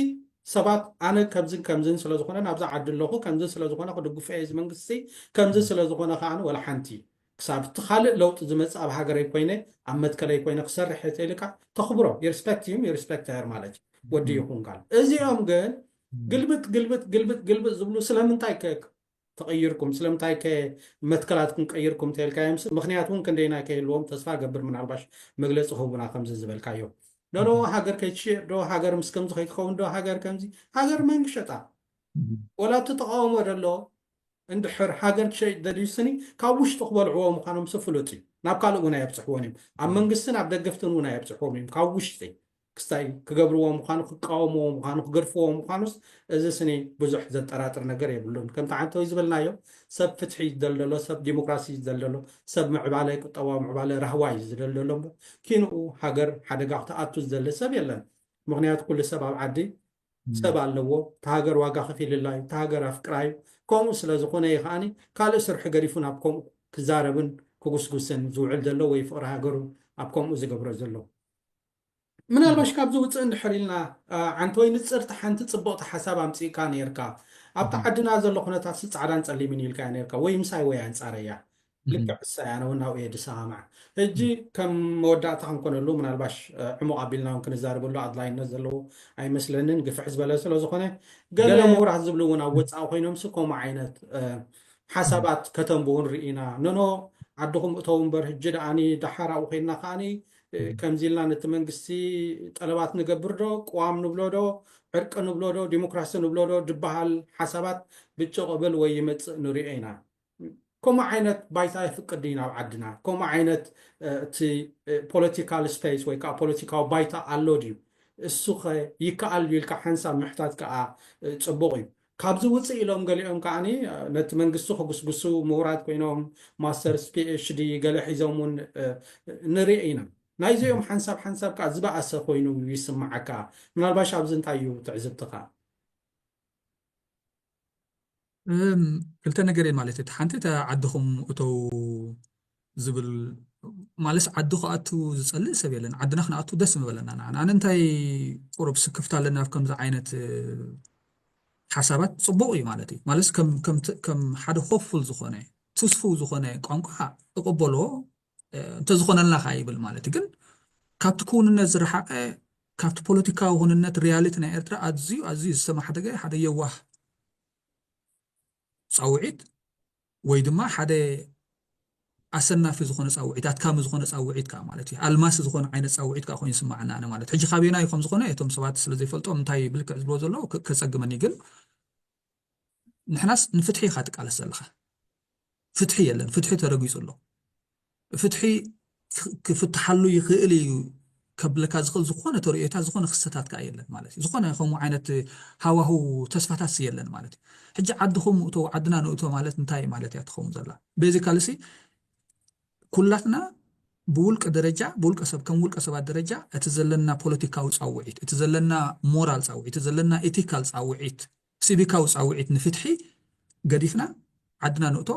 ሰባት ኣነ ከምዝን ከምዝን ስለ ዝኾነ ናብዛ ዓዲ ኣለኹ ከምዚ ስለ ዝኾነ ክድግፈ እየ እዚ መንግስቲ ከምዚ ስለ ዝኾነ ከዓ ወላ ሓንቲ ክሳብ እቲ ካልእ ለውጢ ዝመፅእ ኣብ ሃገረይ ኮይነ ኣብ መትከለይ ኮይነ ክሰርሕ ተኢልካ ተኽብሮ የርስፔክት እዮም የርስፔክት ሃር ማለት እዩ ወዲ ይኹን ካል እዚኦም ግን ግልብጥ ግልብጥ ግልብጥ ግልብጥ ዝብሉ ስለምንታይ ተቐይርኩም ስለምንታይ መትከላትኩም ቀይርኩም ተኢልካ የምስ ምክንያቱ እውን ክንደይና ከይልዎም ተስፋ ገብር ምናልባሽ መግለፂ ክህቡና ከምዚ ዝበልካዮ ኖ ሃገር ከይትሽዕ ዶ ሃገር ምስ ከምዚ ከይትኸውን ዶ ሃገር ከምዚ ሃገር መን ክሸጣ ወላ እትተቃወሞ ደሎ እንድሕር ሃገር ክሸይጥ ደልዩስኒ ካብ ውሽጢ ክበልዕዎ ምዃኖም ስፍሉጥ እዩ ናብ ካልእ እውን ኣየብፅሕዎን እዮም ኣብ መንግስትን ኣብ ደገፍትን እውን ኣየብፅሕዎም እዮም ካብ ውሽጢ ክስታይ ክገብርዎ ምዃኑ ክቃወምዎ ምዃኑ ክገድፍዎ ምዃኑስ እዚ ስኒ ብዙሕ ዘጠራጥር ነገር የብሉን ከምቲ ዓንተወይ ዝበልናዮ ሰብ ፍትሒ ዝደልደሎ ሰብ ዲሞክራሲ ዝደልደሎ ሰብ ምዕባለ ቁጠባዊ ምዕባለ ራህዋይ ዝደልደሎ ኪንኡ ሃገር ሓደጋ ክትኣቱ ዝደሊ ሰብ የለን ምክንያቱ ኩሉ ሰብ ኣብ ዓዲ ሰብ ኣለዎ ተሃገር ዋጋ ከፊልላ እዩ ተሃገር ኣፍቅራ እዩ ከምኡ ስለ ዝኾነ ይኸዓኒ ካልእ ስርሒ ገዲፉ ናብ ከምኡ ክዛረብን ክጉስጉስን ዝውዕል ዘሎ ወይ ፍቅሪ ሃገሩ ኣብ ከምኡ ዝገብሮ ዘሎ ምናልባሽ ካብ ዝውፅእ እንድሕር ኢልና ዓንተወይ ንፅርቲ ሓንቲ ፅቡቕቲ ሓሳብ ኣምፂእካ ነርካ ኣብቲ ዓድና ዘሎ ኩነታት ፃዕዳን ፀሊምን ኢልካ ነርካ ወይ ምሳይ ወይ ኣንፃር እያ ልክዕ እሳይ ኣነ እውን ናብኡ እየ ድሰማዕ ሕጂ ከም መወዳእታ ክንኮነሉ ምናልባሽ ዕሙቕ ኣቢልና እውን ክንዛረበሉ ኣድላይነት ዘለዎ ኣይመስለንን ግፍሕ ዝበለ ስለ ዝኾነ ገለ ምሁራት ዝብሉ እውን ኣብ ወፃኢ ኮይኖምስ ከምኡ ዓይነት ሓሳባት ከተንብውን ርኢና ነኖ ዓድኹም እተው እምበር ሕጂ ደኣኒ ዳሓር ኣብኡ ከይድና ከዓኒ كمزيلنا نتمنجسي طلبات نقبردو قوام نبلودو عرق نبلودو ديمقراسي نبلودو دبهال حسابات بتشغبل ويمت نريئنا كما عينت بايتا يفكر دينا وعدنا كما عينت تي political space ويكا political بايتا اللوديو السوخة يكال يلك حنسا محتاج كا تصبغي كابزو وصي إلهم قاليهم كعني نتمنجسو خبسبسو مورات كوينهم ماسترز PhD قال حيزومون نريئنا نايزيهم حنساب كا زبا أسا خوينو يسمعكا من الباش عبزن تايو تعزبتقا ክልተ ነገር እየን ማለት እቲ ሓንቲ እታ ዓድኹም እተው ዝብል ማለስ ዓዲ ክኣቱ ዝፀልእ ሰብ የለን ዓድና ክነኣቱ ደስ ምበለና ንዓና ኣነ እንታይ ቁሩብ ስክፍታ ኣለና ኣብ ከምዚ ዓይነት ሓሳባት ፅቡቅ እዩ ማለት እዩ ማለስ ከም ሓደ ሆፕፉል ዝኾነ ትስፉ ዝኾነ ቋንቋ እቕበሎ እንተዝኾነልና ካ ይብል ማለት እዩ ግን ካብቲ ክውንነት ዝረሓቐ ካብቲ ፖለቲካዊ ኩንነት ሪያሊቲ ናይ ኤርትራ ኣዝዩ ዝተማሓደገ ሓደ የዋህ ፃውዒት ወይ ድማ ሓደ ኣሰናፊ ዝኾነ ፃውዒት ኣትካሚ ዝኾነ ፃውዒት ከዓ ማለት እዩ ኣልማስ ዝኾነ ዓይነት ፃውዒት ከዓ ኮይኑ ይስማዓና ኣነ ማለት ሕጂ ካበና እዩ ከም ዝኾነ እቶም ሰባት ስለ ዘይፈልጦም እንታይ ብልክዕ ዝብሎ ዘሎ ከፀግመኒ ግን ንሕናስ ንፍትሒ ኢኻ ትቃለስ ዘለኻ ፍትሒ የለን ፍትሒ ተረጊፁ ኣሎ ፍትሒ ክፍትሓሉ ይኽእል እዩ ከብለካ ዝኽእል ዝኾነ ተርእዮታ ዝኾነ ክስተታት ከዓ የለን ማለት እዩ ዝኾነ ከምኡ ዓይነት ሃዋሁ ተስፋታት የለን ማለት እዩ ሕጂ ዓድኹም እተው ዓድና ንእቶ ማለት እንታይ ማለት እያ ትኸውን ዘላ ቤዚካሊ ኩላትና ብውልቀ ደረጃ ብውልቀ ሰብ ከም ውልቀ ሰባት ደረጃ እቲ ዘለና ፖለቲካዊ ፃውዒት እቲ ዘለና ሞራል ፃውዒት እቲ ዘለና ኤቲካል ፃውዒት ሲቪካዊ ፃውዒት ንፍትሒ ገዲፍና ዓድና ንእቶ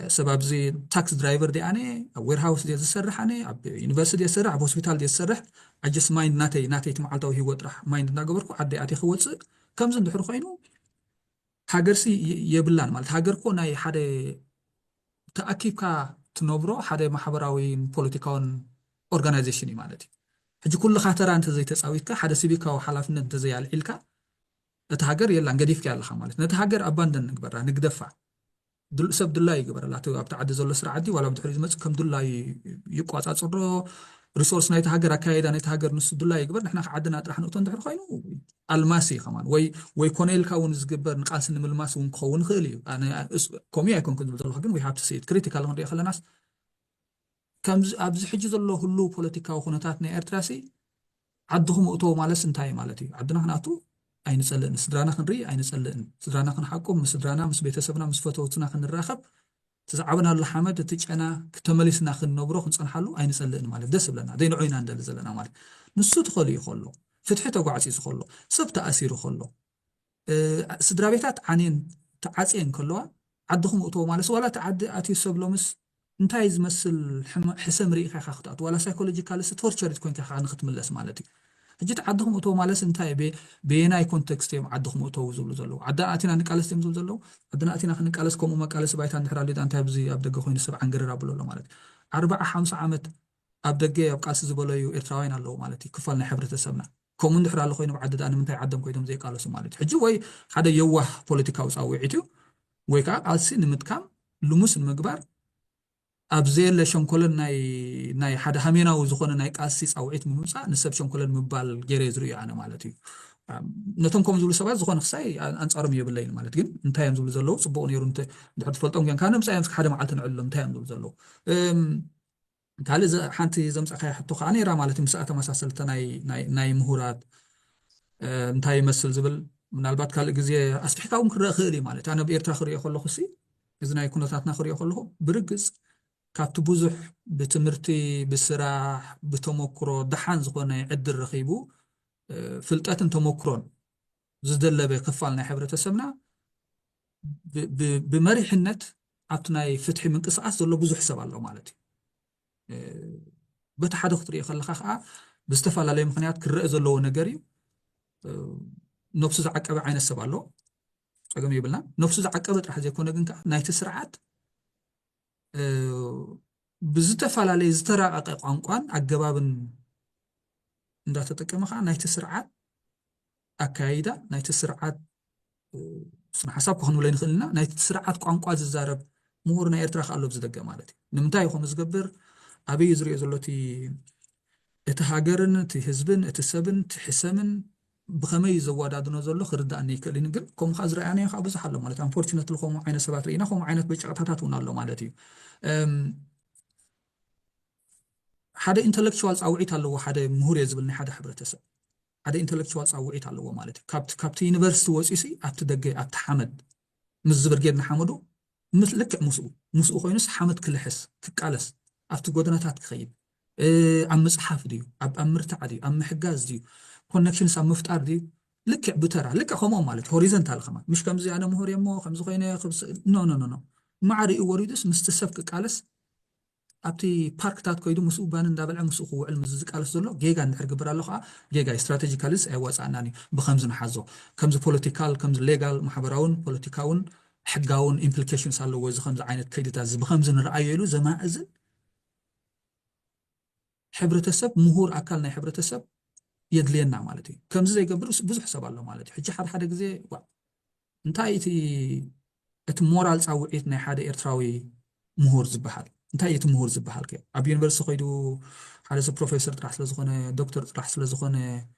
سبب زي تاكس درايفر دي أنا وير هاوس دي زسرح أنا أب يونيفرسيتي زسرح أب هوسبيتال دي زسرح أجس مايند ناتي تمعلتو هي وطرح مايند ناقبركو عدي أتي خوص كم زند حرو خينو هاجرسي يبلان مالت هاجركو ناي حدا تأكيد كا تنبرو حدا محبراوي بوليتيكون أورجانيزيشني مالتي هجي كل خاطر أنت زي تساويك حدا سيبيكا وحلافنا أنت زي على الإلكا نتهاجر يلا نقديف كيا مالت نتهاجر أباندن نقبرها نقدفع سب دلاي يقبر لا تو ابتعد زول سرعه دي ولا بدحري زمص كم دلاي يقواصصرو ريسورس نايت هاجر اكايدا نايت هاجر نص دلاي يقبر نحنا عدنا طرح نقطه ندحر خاينو الماسي كمان وي كونيل كون زغبر نقاس نملماس ون كون خيلي انا كومي ايكون كنت بتقول لكن وي هاف تو سي ات كريتيكال هون خلناس كم ابز حجي زلو هلو بوليتيكاو خناتات نا ارتراسي عدهم اوتو مالس انتاي مالتي عدنا خناتو أين سلنا سدرانا خنري أين سلنا سدرانا خنحكم مسدرانا مس بيتسبنا مس فتوتنا خنراخب تزعبنا اللحمة تتجنا كتمليسنا خنبرو خنصنحلو أين سلنا مالف دس بلنا دين عينا عند زلنا مالف نسو تخلي يخلو فتحته قاعد يخلو سبت أسير خلو سدرابيتات عنين تعاسين كلها عدهم أوتو مالس ولا تعد أتي سبلومس انتاي يمثل حسم ريخ خاخطات ولا سايكولوجيكال ستورتشر تكون كخان ختملس مالتي جيت عدهم أوتو مالس انتاي بيناي كونتكست يم عدهم أوتو زبل زلو عدا أتينا نقالس يم زبل زلو عدنا أتينا خنقالس كم وما قالس بايت عند حرالي أنت بزي أبدأ خوين السبع عنقرر أبلو له مالتي 4-5 عامت أبدأ أبقاس زبلو يو إرتراوين الله مالتي كفالنا حبرة السبنا كومون دحر الله خوين بعدد أنا من تاي عدم كويدم زي قالس مالتي حجي وي هذا يوه بوليتيكاوس أو وعيتو ويكا قالسي نمتكام لمس المقبر أبزيل شنكولن ناي حدا همينا وزخون ناي قاسيس أو عيت ممسا نسب شنكولن مبال جيريز ريا أنا مالتي نتونكم زول سبات زخون خساي أنصارم يبلين مالت جن انتايم زول زلو صبون يرون انت دحت فلتون كان مسايم حدا معلتن علم انتايم زول زلو قال إذا حنتي زمس أخي حطو خاني را مالتي مساءة مساسلت ناي مهورات انتاي مسل زبل من البات قال جزيه أسبحكاهم كره خيري مالت أنا بإرتاخ ريا خلو خسي إذا ناي كنتاتنا خريا خلو برجز كابت بوزح بتمرتي بسراح بتمكرو دحان زغنا يعد الرخيبو فلتات تمكرون زدل بكفالنا حبرة سمنا بمريح النت عطناي فتحي من قصاص ولا بوزح حساب الله مالتي بتحد خطري خلخ بستفعل عليه مخنيات كرئز الله ونجري نفس عقب عين السبع الله أقوم يبلنا نفس عقب راح يكون جنك نايت السرعات بزتفعل عليه زترى قانقان عجبابن ندات تتكلم نايت السرعات أكايدا نايت السرعات سمع حساب كهنو لين خلنا نايت السرعات قانقان الزارب مهورنا يرترخ الله بزدقة مالتي نمتاي خو مزقبر أبي يزري زلتي اتهاجرن تهزبن اتسبن تحسمن بخمي زواد عدنا زلو خرد أني كلين جل كم خزر يعني خابز حلو مالتي unfortunately خم عين سبات رينا خم عينت بيجعتها ونالو مالتي حدا intellectuals أو عيت هلو حدا مهور يزبلني حدا حبرتسب حدا intellectuals أو عيت هلو مالتي كابت university وسيسي أبت دقي أبت حمد مزبر جيدنا حمدو مثل لك مسؤول خوينس حمد كل حس كقالس أبت جودنا تخيب عم مصحف ديو عم مرتع ديو عم محجاز ديو كونكشنز عم مفتار ديو لك بترى لك خمام مالت هوريزونتال خمان مش كم زي أنا مهور يمو خمس خوينة خمس نو ما عري وريدس مستسف كقالس أبتي بارك تات كويدو مسؤول بان ندابل مسؤول هو المزيك قالس زلو جيجا نحرق برا لخا جيجا استراتيجيكاليس أيواز عناني بخمس نحازو كمز بوليتيكال كمز ليجال محبراون بوليتيكاون حقاون implications على وز خمس عينت كيدتاز بخمس نرأي له زما أزل حبرتسب مهور أكلنا حبرتسب يدلينا مالتي كمز زي قبل بزح حساب الله مالتي حجي حد جزء انتهي مورال أو إثني حدا إرتراوي مهور زبحال انتهي مهور زبحال كي أبي يونيفرسيتي قيدو حدا بروفيسور راح لزخنة دكتور راح لزخنة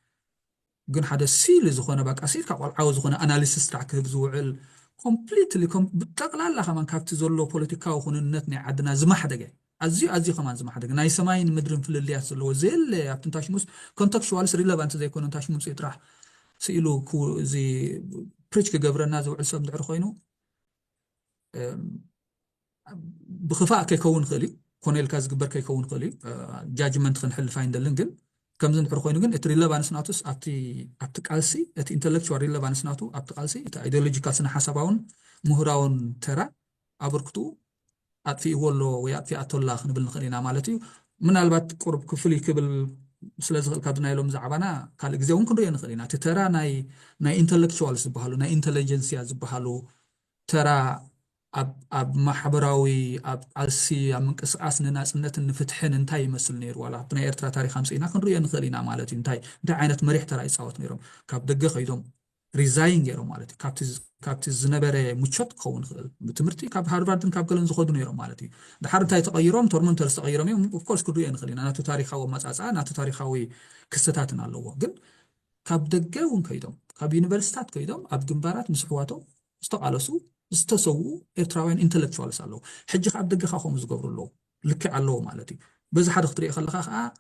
جن حدا سيل زخنة باك أسير كقول عاوز زخنة أناليسيس تاعك بزوعل completely بتقلال لها من كابت زولو بوليتيكا وخون النتني عدنا زما حدا جاي أزي كمان زما حدا جاي ناي سماين مدرن في اللي يحصل زل أبتنتاش موس contextual relevant زي كون انتاش موس يطرح سيلو كو زي بريتش كجبرنا زوعل سب دعر خوينو بخفاء كيكون خلي كونيل كاز جبر كيكون خلي جاجمنت خنحل فايندلن جن كم زين حر خوينو جن اتريلافانس ناتوس أبتي قالسي ات intellectual ريلافانس ناتو أبتي قالسي ات ideological سنة حساباون مهراون ترى أبركتو أتفي هولو ويأتفي أتولى خنبل نخلينا مالتي من البات قرب كفلي كبل سلازغ الكادنا يلوم زعبنا قال إجزاهم كنري نخلينا ترى ناي intellectuals زبحالو ناي intelligentsia زبحالو ترى أب محبراوي أب ألسي منقص أسن ناس نت نفتحن انتاي مثل نير ولا بنا إيرترا تاريخ 50 كنري نخلينا مالتي انتاي ده عينت مريح ترى يصوت نيرهم كاب دقة خيدهم ريزاين جيرو مالتي كابتز نبرة مشت كون خل بتمرتي كاب هارفارد كاب كلن زخود نيرو مالتي ده حرب تاي تغيرهم تورمن ترس تغيرهم اوف كورس كنري نخلينا ناتو تاريخاوي مصاصا ناتو تاريخاوي كستاتنا اللو جن كاب دقة ون كيدهم كاب يونيفرسيتات كيدهم أب جنبارات مسحواتو استقالسو استسووا إرتراوين intellectuals علو حجي خاب دقة خاهم زقبر له لك علو مالتي بز حد خطري خلخا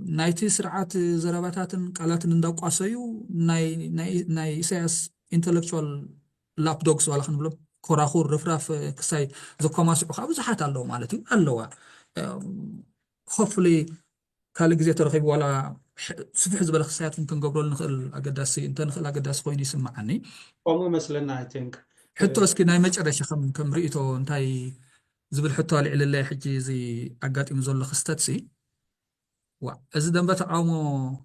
نايتي سرعات زراباتاتن قالاتن نداق قاسيو ناي سياس intellectual لاب دوغس ولا خنبلو كوراخور رفراف كساي زكوماس خاب زحات علو مالتي علوا hopefully كال جزء ترخيب ولا سفح زبالة خسائات ممكن قبل نخل أقداسي انت نخل أقداس خويني سمعني قومو مثلنا I think حتى اسكي ناي مجرى شخم كم رئيتو انتاي زبل حتى على الله حجي زي أقات إمزول لخستاتسي وإذا دنبت عامو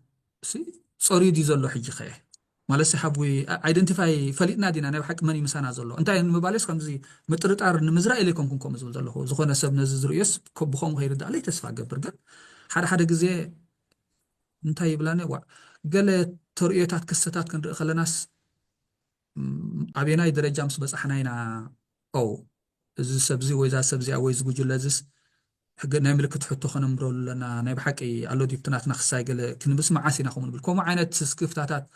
سي صوري دي زولو حجي خيه مالسي حبوي identify فليتنا دينا أنا بحق مني مسانا زولو انتاي مباليس خم زي مترطار نمزرع إليكم كنكم زول زولو زخونا سب نززرو يس بخوم غير دا علي تسفى قبر حدا جزي انتاي بلاني قال ترئيتات كستات كن خلناس أبيناي درجة مس بس إحنا أو إذا سبزي وإذا سبزي أو إذا جوجل لازس حق نعمل كتحطه خنمرو لنا نبحكي الله دي بتناتنا خساي قال كن بسمع عسينا خون بالكم عينت سكفتات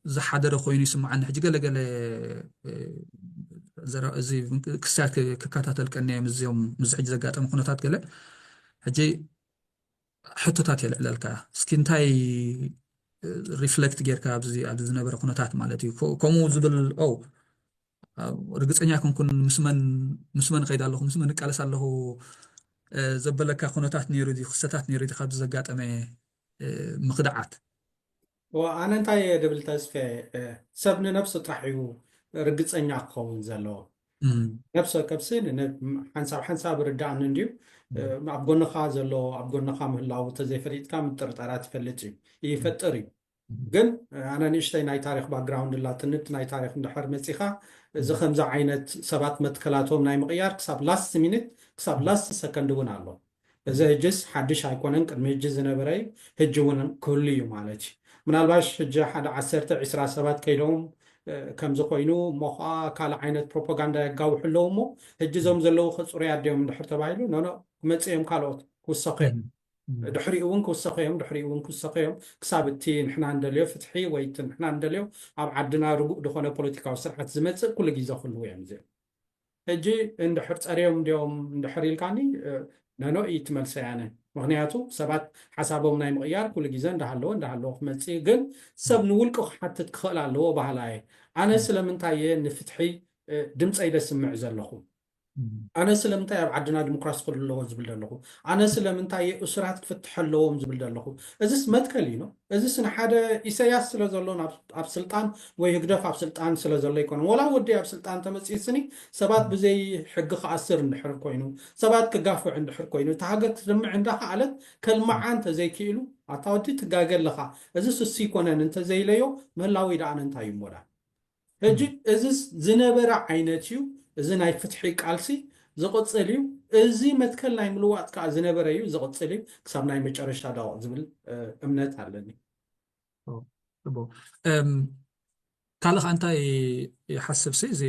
زحدر خويني سمع عن حاجة قال زرا زي كسات ككاتات الكنية مزيوم مزعج زقات مخنطات قال حاجة حطتات يلا لك سكنتاي ريفلكت جيركا أبزي نبرة خنطات مالتي كمو زبل أو رجعت كن مسمن قيد الله مسمن قالس الله زبلك خنطات نيرودي خستات نيرودي خاب زقات أمي مخدعات وأنا انتاي دبل تاسفة سبنا نفسه طرحيو رجعت كون زلو نفسه كبسين حنساب ردان نديو أبغون خازلو أبغون خام الله تزفريت كام ترتارات فلتي يفتري جن أنا نشتي ناي تاريخ باكجراوند لا تنت ناي تاريخ ندحر مسيخة زخم ز عينت سبات متكلاتهم ناي مغيار كسب لاست مينت كسب لاست سكند ون الله إذا جس حدش هيكونن كم يجز نبري هجون كل يوم عليه من الباش هج حد عسرت عسرة سبات كيلوم ከም ዝኾይኑ ሞኻ ካልእ ዓይነት ፕሮፓጋንዳ የጋውሑ ኣለዎ እሞ ሕጂ ዞም ዘለዉ ክፅሩያት ድዮም እንድሕር ተባሂሉ ኖ መፅኦም ካልኦት ክውሰኹ እዮም ድሕሪኡ እውን ክውሰኹ እዮም ድሕሪኡ እውን ክውሰኹ እዮም ክሳብ እቲ ንሕና እንደልዮ ፍትሒ ወይ እቲ ንሕና እንደልዮ ኣብ ዓድና ርጉእ ዝኾነ ፖለቲካዊ ስርዓት ዝመፅእ ኩሉ ግዜ ክህልው እዮም እዚኦም ሕጂ እንድሕር ፀርዮም ድዮም እንድሕር ኢልካኒ ነኖ እዩ ትመልሰ ያነ ምክንያቱ ሰባት ሓሳቦም ናይ ምቕያር ኩሉ ግዜ እንዳሃለዎ ክመፅእ ግን ሰብ ንውልቂ ክሓትት ክኽእል ኣለዎ ባህላ እየ ኣነ ስለምንታይ እየ ንፍትሒ ድምፀይ ደስምዕ ዘለኹ ኣነ ስለምንታይ ኣብ ዓድና ዲሞክራሲ ክህሉ ኣለዎ ዝብል ዘለኹ ኣነ ስለምንታይ እየ እሱራት ክፍትሕ ኣለዎም ዝብል ዘለኹ እዚስ መትከል እዩ እዚስ ንሓደ ኢሳያስ ስለ ዘሎ ኣብ ስልጣን ወይ ህግደፍ ኣብ ስልጣን ስለ ዘሎ ይኮነ ወላ ወዲ ኣብ ስልጣን ተመፂስኒ ሰባት ብዘይ ሕጊ ክኣስር እንድሕር ኮይኑ ሰባት ክጋፍዕ እንድሕር ኮይኑ እቲ ሃገር ክትልምዕ እንዳክኣለት ከልምዓ እንተዘይክኢሉ ኣታ ወዲ ትጋገለኻ እዚስ እሱ ይኮነን እንተዘይለዮ ምህላዊ ዳኣነ እንታይ እዩ ሞዳ ሕጂ እዚስ ዝነበረ ዓይነት እዩ እዚ ናይ ፍትሒ ቃልሲ ዝቕፅል እዩ እዚ መትከል ናይ ምልዋጥ ከዓ ዝነበረ እዩ ዝቕፅል እዩ ክሳብ ናይ መጨረሻ ዳቕ ዝብል እምነት ኣለኒ ካልእ ከዓ እንታይ ይሓስብ ሲ እዚ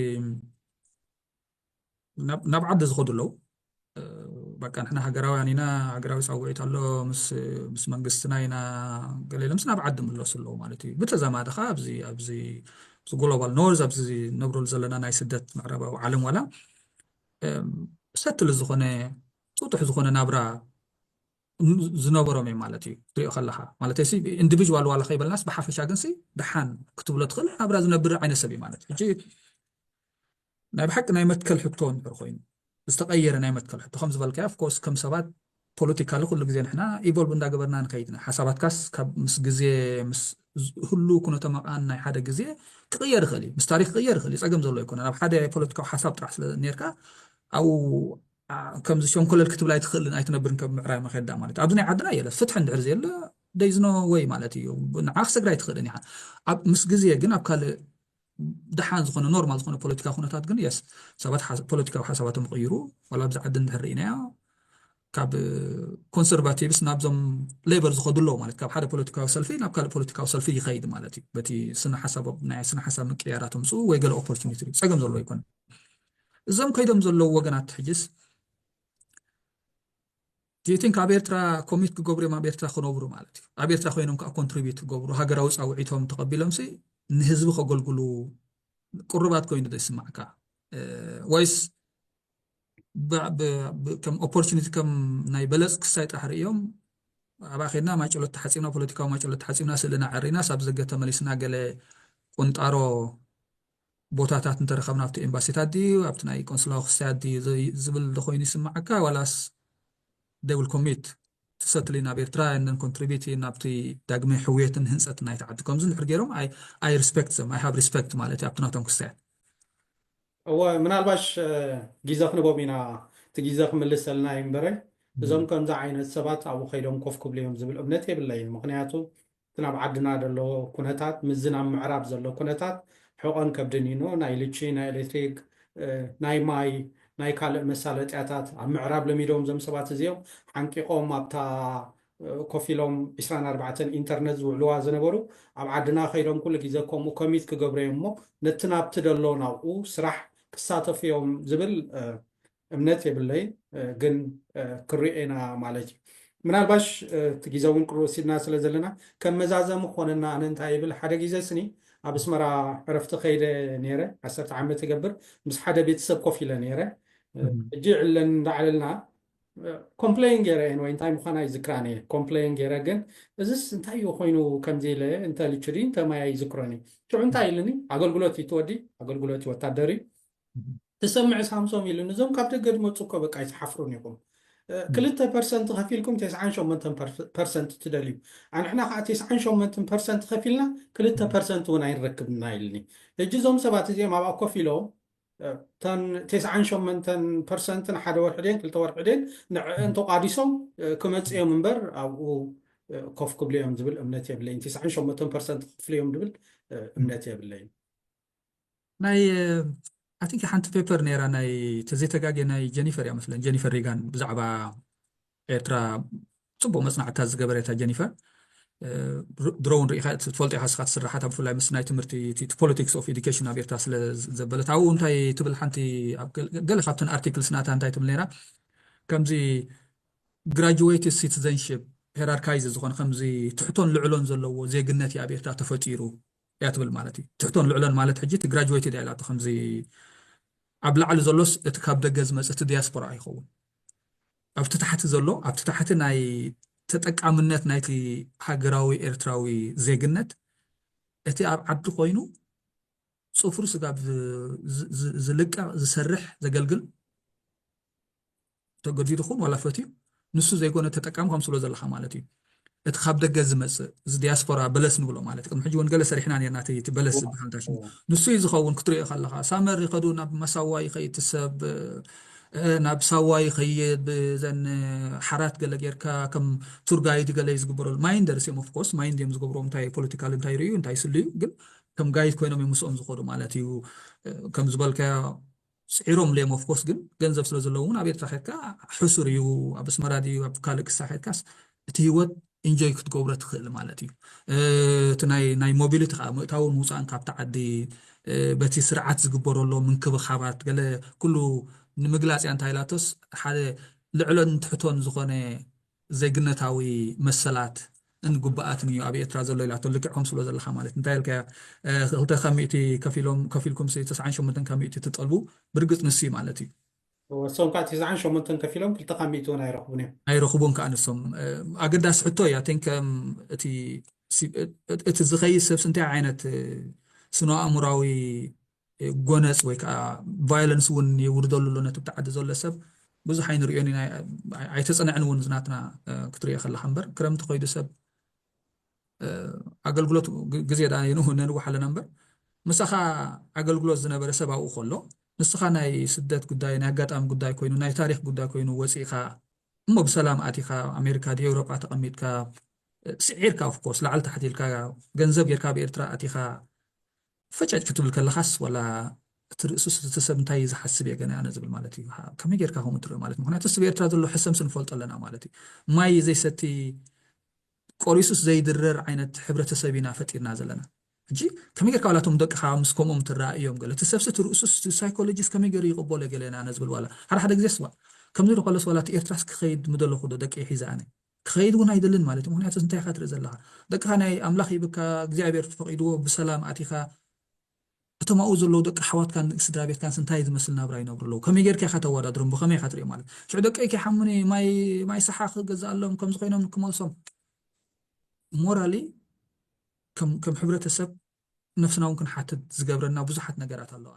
ናብ ዓዲ ዝኸዱ ኣለዉ በቃ ንሕና ሃገራውያን ኢና ሃገራዊ ፃውዒት ኣሎ ምስ መንግስትና ኢና ገሌለ ምስ ናብ ዓዲ ምለሱ ኣለዉ ማለት እዩ ብተዛማዲ ከዓ ኣብዚ ግሎባል ኖርዝ ኣብዚ ነብረሉ ዘለና ናይ ስደት ምዕራባዊ ዓለም ዋላ ሰትል ዝኾነ ፅጡሕ ዝኾነ ናብራ ዝነበሮም እዮም ማለት እዩ ትሪኦ ከለኻ ማለት ሲ ኢንዲቪጅዋል ዋላ ከይበልናስ ብሓፈሻ ግን ድሓን ክትብሎ ትኽእል ናብራ ዝነብር ዓይነት ሰብ እዩ ማለት እዩ ሕጂ ናይ ብሓቂ ናይ መትከል ሕቶ ንሕር ኮይኑ ዝተቐየረ ናይ መትከል ሕቶ ከም ዝበልካዮ ኣፍኮርስ ከም ሰባት ፖለቲካሊ ኩሉ ግዜ ንሕና ኢቮልቭ እንዳገበርና ንከይድና ሓሳባትካስ ካብ ምስ ግዜ ምስ ሁሉ ኩነቶ መቃን ናይ ሓደ ግዜ ክቕየር ይኽእል እዩ ምስ ታሪክ ክቕየር ይኽእል እዩ ፀገም ዘሎ ኣይኮነን ኣብ ሓደ ፖለቲካዊ ሓሳብ ጥራሕ ስለ ነርካ ኣብኡ ከምዚ ሸንኮለል ክትብል ኣይትኽእልን ኣይትነብርን ከም ምዕራይ መኸዳ ማለት እዩ ኣብዚ ናይ ዓድና የለ ፍትሒ እንድሕር ዘየለ ደይዝኖ ወይ ማለት እዩ ንዓ ክሰግራ ኣይትኽእልን ኢኻ ምስ ግዜ ግን ኣብ ካልእ ድሓን ዝኾነ ኖርማል ዝኾነ ፖለቲካዊ ኩነታት ግን የስ ሰባት ፖለቲካዊ ሓሳባቶም ይቕይሩ ዋላ ኣብዚ ዓዲ እንድሕር ርኢናዮ ካብ ኮንሰርቫቲቭስ ናብዞም ሌበር ዝኸዱ ኣለዉ ማለት ካብ ሓደ ፖለቲካዊ ሰልፊ ናብ ካልእ ፖለቲካዊ ሰልፊ ይኸይድ ማለት እዩ በቲ ስነ ሓሳብ ናይ ስነ ሓሳብ ምቅያራቶም ምፅኡ ወይ ገለ ኦፖርቹኒቲ ፀገም ዘሎ ይኮነ እዞም ከይዶም ዘለዉ ወገናት ሕጅስ ቲንክ ኣብ ኤርትራ ኮሚት ክገብሩ እዮም ኣብ ኤርትራ ክነብሩ ማለት እዩ ኣብ ኤርትራ ኮይኖም ከዓ ኮንትሪቢዩት ክገብሩ ሃገራዊ ፃውዒቶም ተቐቢሎምሲ ንህዝቢ ከገልግሉ ቁርባት ኮይኑ ዶ ይስማዕካ ወይስ ከም ኦፖርቹኒቲ ከም ናይ በለፅ ክሳይ ጥራሕ ርኢዮም ኣብኣ ኸድና ማጨሎት ተሓፂብና ፖለቲካዊ ማጨሎት ተሓፂብና ስእልና ዓሪና ሳብ ዘገ ተመሊስና ገለ ቁንጣሮ ቦታታት እንተረኸብና ኣብቲ ኤምባሲታት ድዩ ኣብቲ ናይ ቆንስላዊ ክሳያት ድዩ ዝብል ዶኮይኑ ይስማዓካ ዋላስ they will commit to settling ኣብ ኤርትራ and then contribute ናብቲ ዳግመ ሕውየትን ህንፀትን ናይቲ ዓዲ ከምዚ እንድሕር ገይሮም I respect them I have respect ማለት እዩ ኣብቲ ናቶም ክሳያት ምናልባሽ ግዜ ክንቦም ኢና እቲ ግዜ ክምልስ ዘለና ይምበረ እዞም ከምዚ ዓይነት ሰባት ኣብኡ ከይዶም ኮፍ ክብሉ እዮም ዝብል እምነት የብለይን ምክንያቱ እቲ ናብ ዓድና ዘሎ ኩነታት ምዝ ናብ ምዕራብ ዘሎ ኩነታት ሕቆን ከብድን ኢኖ ናይ ልቺ ናይ ኤሌክትሪክ ናይ ማይ ናይ ካልእ መሳለጥያታት ኣብ ምዕራብ ለሚዶም ዞም ሰባት እዚኦም ሓንቂቖም ኣብታ ኮፍ ኢሎም 24 ኢንተርነት ዝውዕልዋ ዝነበሩ ኣብ ዓድና ከይዶም ኩሉ ግዜ ከምኡ ኮሚት ክገብሩ እዮም እሞ ነቲ ናብቲ ደሎ ናብኡ ስራሕ ክሳተፉ እዮም ዝብል እምነት የብለይን ግን ክርኤና ማለት እዩ ምናልባሽ እቲ ግዜ እውን ክወሲድና ስለ ዘለና ከም መዛዘሙ ኮነና ኣነ እንታይ ይብል ሓደ ግዜ ስኒ ኣብ ኣስመራ ዕረፍቲ ከይደ ነይረ 10 ዓመት ይገብር ምስ ሓደ ቤተሰብ ኮፍ ኢለ ነይረ እጂ ዕለን እንዳዕለልና ኮምፕሌን ገይረ ወይ እንታይ ምዃና ይዝክራኒ ኮምፕሌን ገይረ ግን እዚስ እንታይ እዩ ኮይኑ ከምዚ ኢለ እንተ ልችዲ እንተ ማያ ይዝክሮኒ ሽዑ እንታይ ኢልኒ ኣገልግሎት ይትወዲ ኣገልግሎት ወታደሪ ትሰምዕ ሳምሶም ኢሉኒ እዞም ካብ ደገ ድመፁ እኮ በቃ ይተሓፍሩን ኢኹም 2% ከፊልኩም 98% ትደልዩ ኣንሕና ከዓ 98% ከፊልና 2% እውን ኣይንረክብና ኢልኒ ሕጂ እዞም ሰባት እዚኦም ኣብኣ ኮፍ ኢሎም ተን 98% ሓደ ወርሒ ድን 2 ወርሒ ድን ንዕአን ተቋዲሶም ክመፅኦም እምበር ኣብኡ ኮፍ ክብሉ እዮም ዝብል እምነት የብለይን 98% ክፍሉ እዮም ዝብል እምነት የብለይን ናይ I think ሓንቲ ፔፐር ነይራ ናይ ተዘይተጋጌ ናይ ጀኒፈር እያ መስለን ጀኒፈር ሪጋን ብዛዕባ ኤርትራ ፅቡቅ መፅናዕታ ዝገበረታ ጀኒፈር درون رئيخة تفولتي خاص خاطر سرحات بفلاي مسناي تمرتي politics of education أبيرتا سل زبلت أو أنتي تبل حنتي قال خاطن article سناتا أنتي تملينا كمزي graduated citizenship hierarchies زخون خمزي تحتون لعلون زلوا زي قلناتي أبيرتا تفتيرو ياتبل مالتي تحتون لعلون مالت حجيت graduated على خمزي أبلع على زلوس اتكاب دجاز مس اتدياسبورا يخون أفتتحت زلو أفتتحت ناي تتقامنت نايتي هاجراوي إرتراوي زيجنت أتي عبد خوينو صفر سقاب زلقة زسرح زقلقل تقدر تدخل ولا فتي نسو زي كونه تتقام خمس لو زلخه مالتي اتخاب دجاز مس دياسبورا بلس نقولوا مالتي كم حجي ونقل سريحنا ناتي تبلس بحالتاش نسو يزخون كتري خلخا سامر يقدونا بمساواي خيتسب ناب سواي خيد بزن حرات قال غيركا كم تور جايد قال يزغبروا مايندر سيم اوف كورس مايند يم زغبروا انتاي بوليتيكال انتاي ريو انتاي سلي قال كم جايد كوينو يمسوم زخدو مالتي كم زبالكا سعيروم ليم اوف كورس قال ገንዘብ ስለዘለውን አቤት ታኸካ ሕሱርዩ አብስመራዲ አብካልክ ሳኸካስ እቲ ህይወት ኢንጆይ ክትገብሮ ትኽእል ማለት እዩ ናይ ሞቢሊቲ ምእታውን ውፃእን ካብታ ዓዲ በቲ ስርዓት ዝግበረሎ ምንክብኻባት ገለ ኩሉ ንምግላጽ ያንታይላቶስ ሓደ ልዕሎን ትሕቶን ዝኾነ ዘይግነታዊ መሰላት እንጉባኣት ንዩ ኣብ ኤርትራ ዘሎ ኢላቶ ልክዕኩም ስለ ዘለኻ ማለት እንታይ ልካ ክልተ ከሚእቲ ከፊልኩም 98 ከሚእቲ ትጠልቡ ብርግፅ ንሲ ማለት እዩ ወሶም ካቲ 98 ከፊሎም ክልተ ከሚእቲ እውን ኣይረኽቡን እዮም ኣይረኽቡን ከዓ ንሶም ኣገዳሲ ሕቶ እያ ቴንክ እቲ ዝኸይድ ሰብ እንታይ ዓይነት ስነ ኣእምራዊ ጎነፅ ወይ ከዓ ቫዮለንስ እውን ይውርደሉ ነቲ ብታዓዲ ዘሎ ሰብ ብዙሕ ኣይንሪኦን ኣይተፀንዕን እውን ዝናትና ክትሪኦ ከለካ እምበር ክረምቲ ኮይዱ ሰብ ኣገልግሎት ግዜ ዳ ነንውሕ ኣለና እምበር ምሳኻ ኣገልግሎት ዝነበረ ሰብ ኣብኡ ከሎ ንስኻ ናይ ስደት ጉዳይ ናይ ኣጋጣሚ ጉዳይ ኮይኑ ናይ ታሪክ ጉዳይ ኮይኑ ወፂኢኻ እሞ ብሰላም ኣቲኻ ኣሜሪካ ዲ ኤውሮጳ ተቐሚጥካ ስዒርካ ኦፍ ኮርስ ላዕሊ ታሕቲ ኢልካ ገንዘብ ጌርካ ብኤርትራ ኣቲኻ ፈጫጭ ክትብል ከለኻስ ወላ ትርእሱስ ተሰብ እንታይ ዝሓስብ የገና ኣነ ዝብል ማለት እዩ ከመይ ጌርካ ከምኡ ትርኢ ማለት ምክንያቱ ሰብ ኤርትራ ዘሎ ሕሰም ስንፈልጦ ኣለና ማለት እዩ ማይ ዘይሰቲ ቆሪሱስ ዘይድረር ዓይነት ሕብረተሰብ ኢና ፈጢርና ዘለና እንጂ ከመይ ጌርካ ዋላቶም ደቅኻ ምስ ከምኦም ትራእዮም ገለ እቲ ሰብሲ ትርእሱስ ሳይኮሎጂስት ከመይ ገይሩ ይቕበሎ ገለና ኣነ ዝብል ዋላ ሓደ ግዜ ስዋ ከምዚ ንኸለስ ዋላ እቲ ኤርትራስ ክኸይድ ምደለኹ ዶ ደቂ ሒዛ ኣነ ክኸይድ እውን ኣይደልን ማለት እዩ ምክንያቱ እንታይ ኢኻ ትርኢ ዘለኻ ደቅኻ ናይ ኣምላኽ ይብካ እግዚኣብሔር ተፈቒድዎ ብሰላም ኣቲኻ እቶም ኣብኡ ዘለዉ ደቂ ኣሕዋትካን ስድራ ቤትካን እንታይ ዝመስል ናብራ ይነብሩ ኣለዉ ከመይ ጌርካ ኢኻ ተወዳድሮም ብኸመይ ኢኻ ትሪኦ ማለት ሽዑ ደቀይ ከይሓሙኒ ማይ ሰሓ ክገዛእሎም ከምዚ ኮይኖም ክመልሶም ሞራሊ ከም ሕብረተሰብ ነፍስና እውን ክንሓትት ዝገብረና ብዙሓት ነገራት ኣለዋ